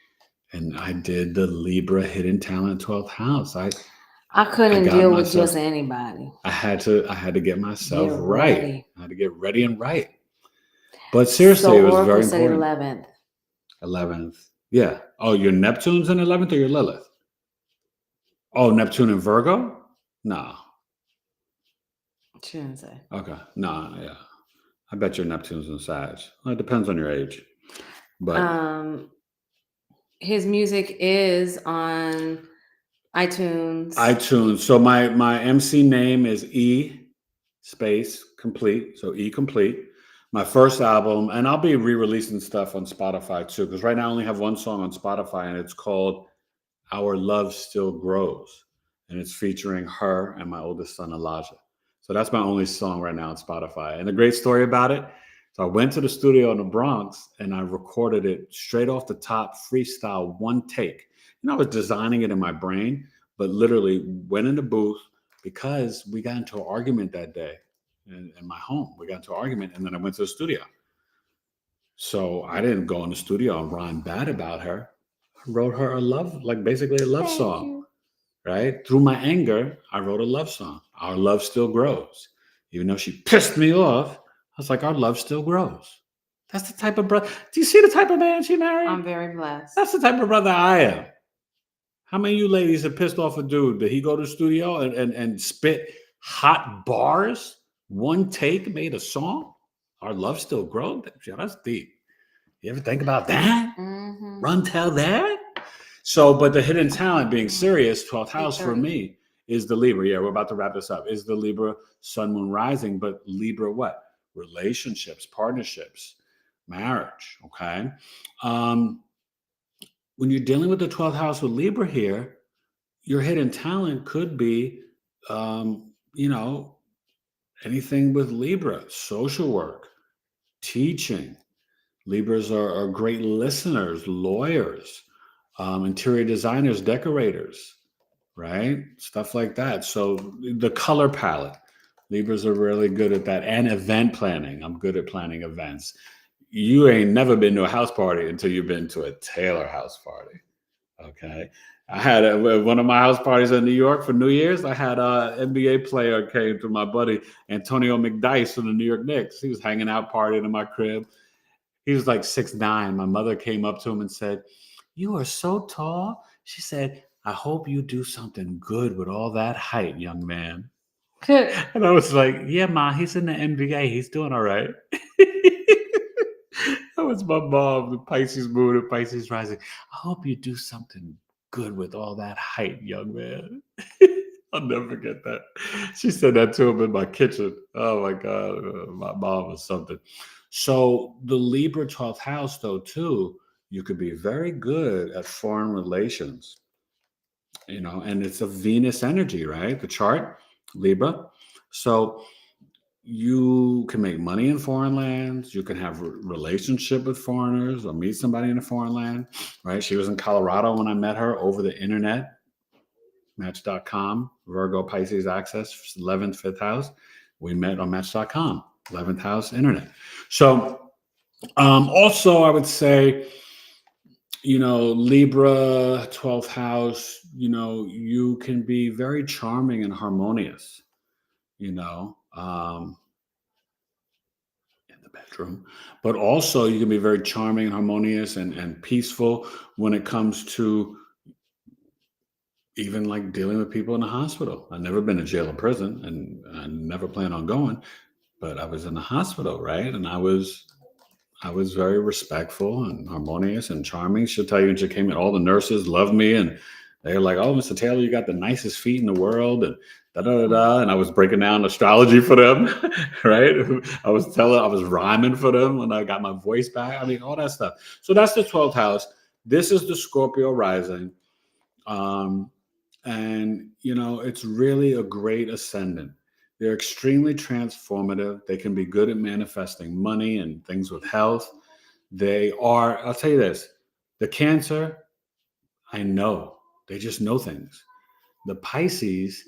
And I did the Libra hidden talent 12th house. I couldn't deal with just anybody. I had to get myself right. I had to get ready and right. But seriously, it was very important. 11th. Yeah. Oh, your Neptune's in 11th or your Lilith? Oh, Neptune and Virgo? No. Shouldn't say. Okay. No, yeah. I bet your Neptune's in Sag. Well, it depends on your age. But his music is on iTunes. So my MC name is E space complete. So E complete. My first album, and I'll be re-releasing stuff on Spotify too, because right now I only have one song on Spotify, and it's called Our Love Still Grows. And it's featuring her and my oldest son, Elijah. So that's my only song right now on Spotify. And the great story about it, so I went to the studio in the Bronx and I recorded it straight off the top, freestyle, one take. I was designing it in my brain, but literally went in the booth because we got into an argument that day. In my home, we got into an argument, and then I went to the studio. So I didn't go in the studio and rhyme bad about her. I wrote her a love, like basically a love song, right? Through my anger, I wrote a love song. Our love still grows. Even though she pissed me off, I was like, our love still grows. That's the type of brother. Do you see the type of man she married? I'm very blessed. That's the type of brother I am. How many of you ladies have pissed off a dude? Did he go to the studio and spit hot bars? One take made a song? Our love still grows? Yeah, that's deep. You ever think about that? Mm-hmm. Run tell that? So, but the hidden talent, being serious, 12th house for me is the Libra. Yeah, we're about to wrap this up. Is the Libra sun, moon, rising, but Libra what? Relationships, partnerships, marriage, okay? When you're dealing with the 12th house with Libra here, your hidden talent could be, anything with Libra, social work, teaching. Libras are great listeners, lawyers, interior designers, decorators, right? Stuff like that. So the color palette, Libras are really good at that. And event planning. I'm good at planning events. You ain't never been to a house party until you've been to a Taylor house party. Okay. I had one of my house parties in New York for New Year's. I had an NBA player came to my buddy Antonio McDyess from the New York Knicks. He was hanging out, partying in my crib. He was like 6'9". My mother came up to him and said, "You are so tall." She said, "I hope you do something good with all that height, young man." And I was like, "Yeah, Ma, he's in the NBA. He's doing all right." That was my mom, the Pisces moon and Pisces rising. "I hope you do something good with all that height, young man." I'll never forget that. She said that to him in my kitchen. Oh my God, my mom was something. So the Libra 12th house, though, too, you could be very good at foreign relations, and it's a Venus energy, right? The chart, Libra. So you can make money in foreign lands. You can have a relationship with foreigners or meet somebody in a foreign land, right? She was in Colorado when I met her over the internet, Match.com, Virgo, Pisces access, 11th, 5th house. We met on Match.com, 11th house, internet. So also I would say, Libra, 12th house, you can be very charming and harmonious, in the bedroom, but also you can be very charming and harmonious and peaceful when it comes to even like dealing with people in the hospital. I've never been to jail or prison, and I never plan on going, but I was in the hospital, right? And I was very respectful and harmonious and charming. She'll tell you when she came in, all the nurses loved me, and they're like, "Oh, Mr. Taylor, you got the nicest feet in the world," and da da da da. And I was breaking down astrology for them, right? I was rhyming for them when I got my voice back. I mean, all that stuff. So that's the 12th house. This is the Scorpio rising. And it's really a great ascendant. They're extremely transformative. They can be good at manifesting money and things with health. I'll tell you this, the Cancer, I know, they just know things. The Pisces,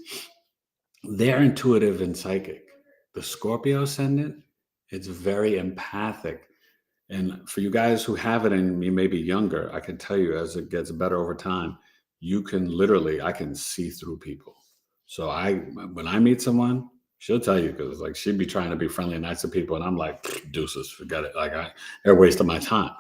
they're intuitive and psychic. The Scorpio ascendant, it's very empathic. And for you guys who have it and you may be younger, I can tell you, as it gets better over time, I can see through people. So when I meet someone, she'll tell you, because like she'd be trying to be friendly and nice to people, and I'm like, deuces, forget it. Like they're wasting my time.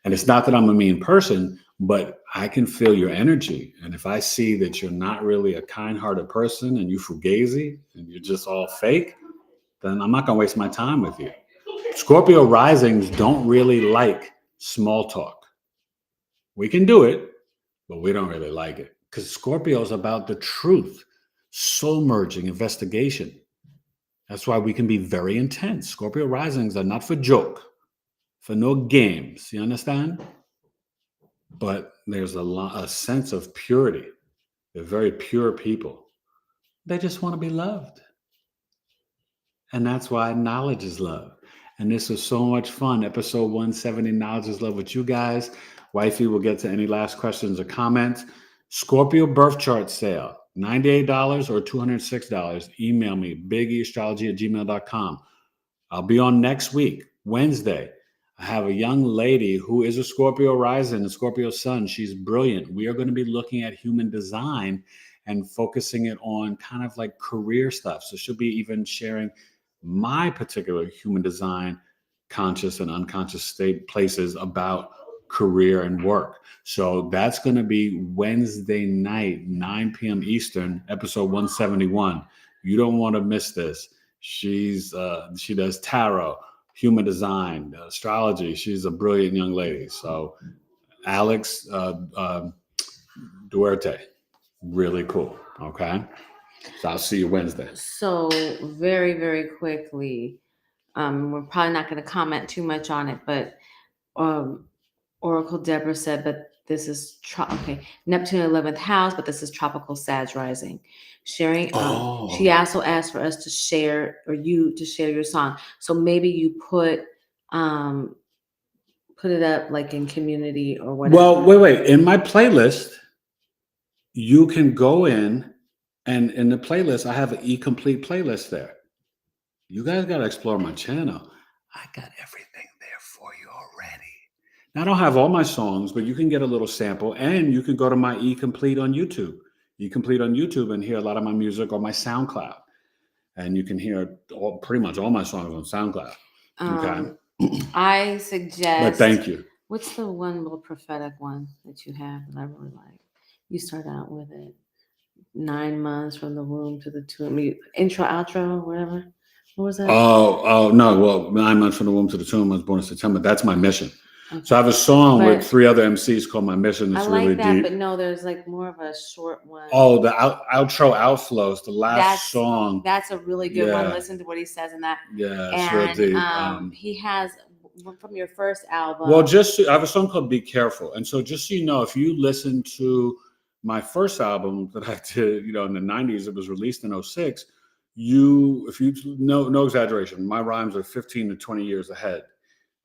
And it's not that I'm a mean person, but I can feel your energy. And if I see that you're not really a kind-hearted person and you fugazi and you're just all fake, then I'm not gonna waste my time with you. Scorpio risings don't really like small talk. We can do it, but we don't really like it, because Scorpio is about the truth, soul merging, investigation. That's why we can be very intense. Scorpio risings are not for joke, for no games. You understand? But there's a sense of purity. They're very pure people. They just want to be loved. And that's why knowledge is love. And this was so much fun. Episode 170, Knowledge is Love, with you guys. Wifey will get to any last questions or comments. Scorpio birth chart sale, $98 or $206. Email me, biggieastrology@gmail.com. I'll be on next week, Wednesday. I have a young lady who is a Scorpio rising, a Scorpio sun. She's brilliant. We are going to be looking at human design and focusing it on kind of like career stuff. So she'll be even sharing my particular human design conscious and unconscious state places about career and work. So that's going to be Wednesday night, 9 p.m. Eastern, episode 171. You don't want to miss this. She does tarot, human design, astrology. She's a brilliant young lady. So Alex Duarte, really cool. Okay. So I'll see you Wednesday. So very, very quickly, we're probably not going to comment too much on it, but Oracle Deborah said, but this is Neptune 11th house, but this is tropical Sag rising. Sharing. She also asked for us to share, or you to share your song. So maybe you put it up like in community or whatever. Well, wait. In my playlist, you can go in, and in the playlist, I have an E-complete playlist there. You guys got to explore my channel. I got everything there for you already. Now, I don't have all my songs, but you can get a little sample, and you can go to my E-complete on YouTube. E-complete on YouTube and hear a lot of my music on my SoundCloud. And you can hear pretty much all my songs on SoundCloud. Okay. I suggest. But thank you. What's the one little prophetic one that you have that I really like? You start out with it. 9 months from the womb to the tomb. Intro, outro, whatever. What was that? Oh, no. Well, 9 months from the womb to the tomb. I was born in September. That's my mission. Okay. So I have a song with 3 other MCs called My Mission. It's really that, deep. But no, there's like more of a short one. Oh, the outro outflows, the last song. That's a really good one. Listen to what he says in that. Yeah, it's real deep. He has from your first album. Well, I have a song called Be Careful. And so just so you know, if you listen to my first album that I did, in the 90s, it was released in 2006. If you no exaggeration, my rhymes are 15 to 20 years ahead.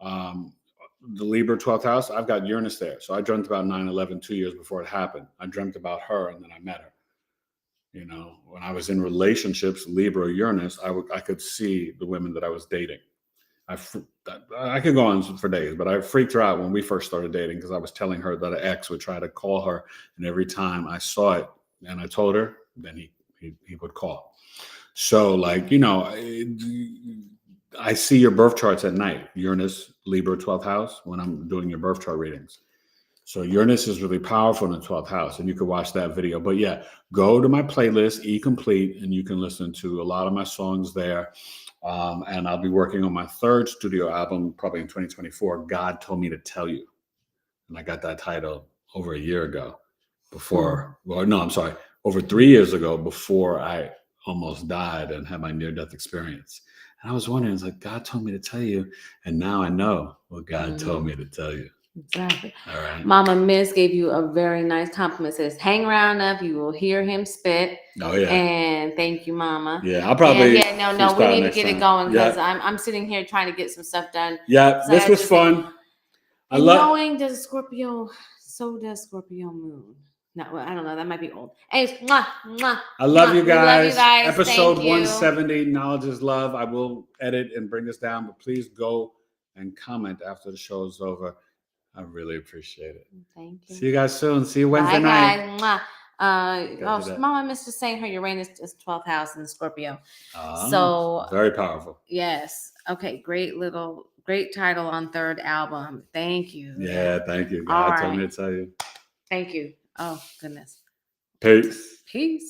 The Libra 12th house, I've got Uranus there. So I dreamt about 9/11 2 years before it happened. I dreamt about her and then I met her. When I was in relationships, Libra, Uranus, I could see the women that I was dating. I could go on for days, but I freaked her out when we first started dating because I was telling her that an ex would try to call her. And every time I saw it and I told her, then he would call. So I see your birth charts at night, Uranus, Libra, 12th house, when I'm doing your birth chart readings. So Uranus is really powerful in the 12th house, and you can watch that video. But yeah, go to my playlist, E Complete, and you can listen to a lot of my songs there. And I'll be working on my 3rd studio album, probably in 2024, God Told Me to Tell You. And I got that title over a year ago over 3 years ago before I almost died and had my near-death experience. And I was wondering, it's like, God told me to tell you. And now I know what God told me to tell you. Exactly. All right. Mama Miss gave you a very nice compliment. Says, hang around enough, you will hear him spit. Oh, yeah. And thank you, Mama. Yeah, I'll probably. No, we need to get it going because I'm sitting here trying to get some stuff done. Yeah, so this was fun. Knowing does Scorpio, so does Scorpio moon. No, I don't know. That might be old. Anyways, I love you guys. Episode 170, Knowledge is Love. I will edit and bring this down, but please go and comment after the show is over. I really appreciate it. Thank you. See you guys soon. See you Wednesday night. Guys. Mama Miss just saying her Uranus is 12th house in Scorpio. So very powerful. Yes. Okay. Great title on 3rd album. Thank you. Yeah, thank you. God told me to tell you. Thank you. Oh, goodness. Peace. Peace.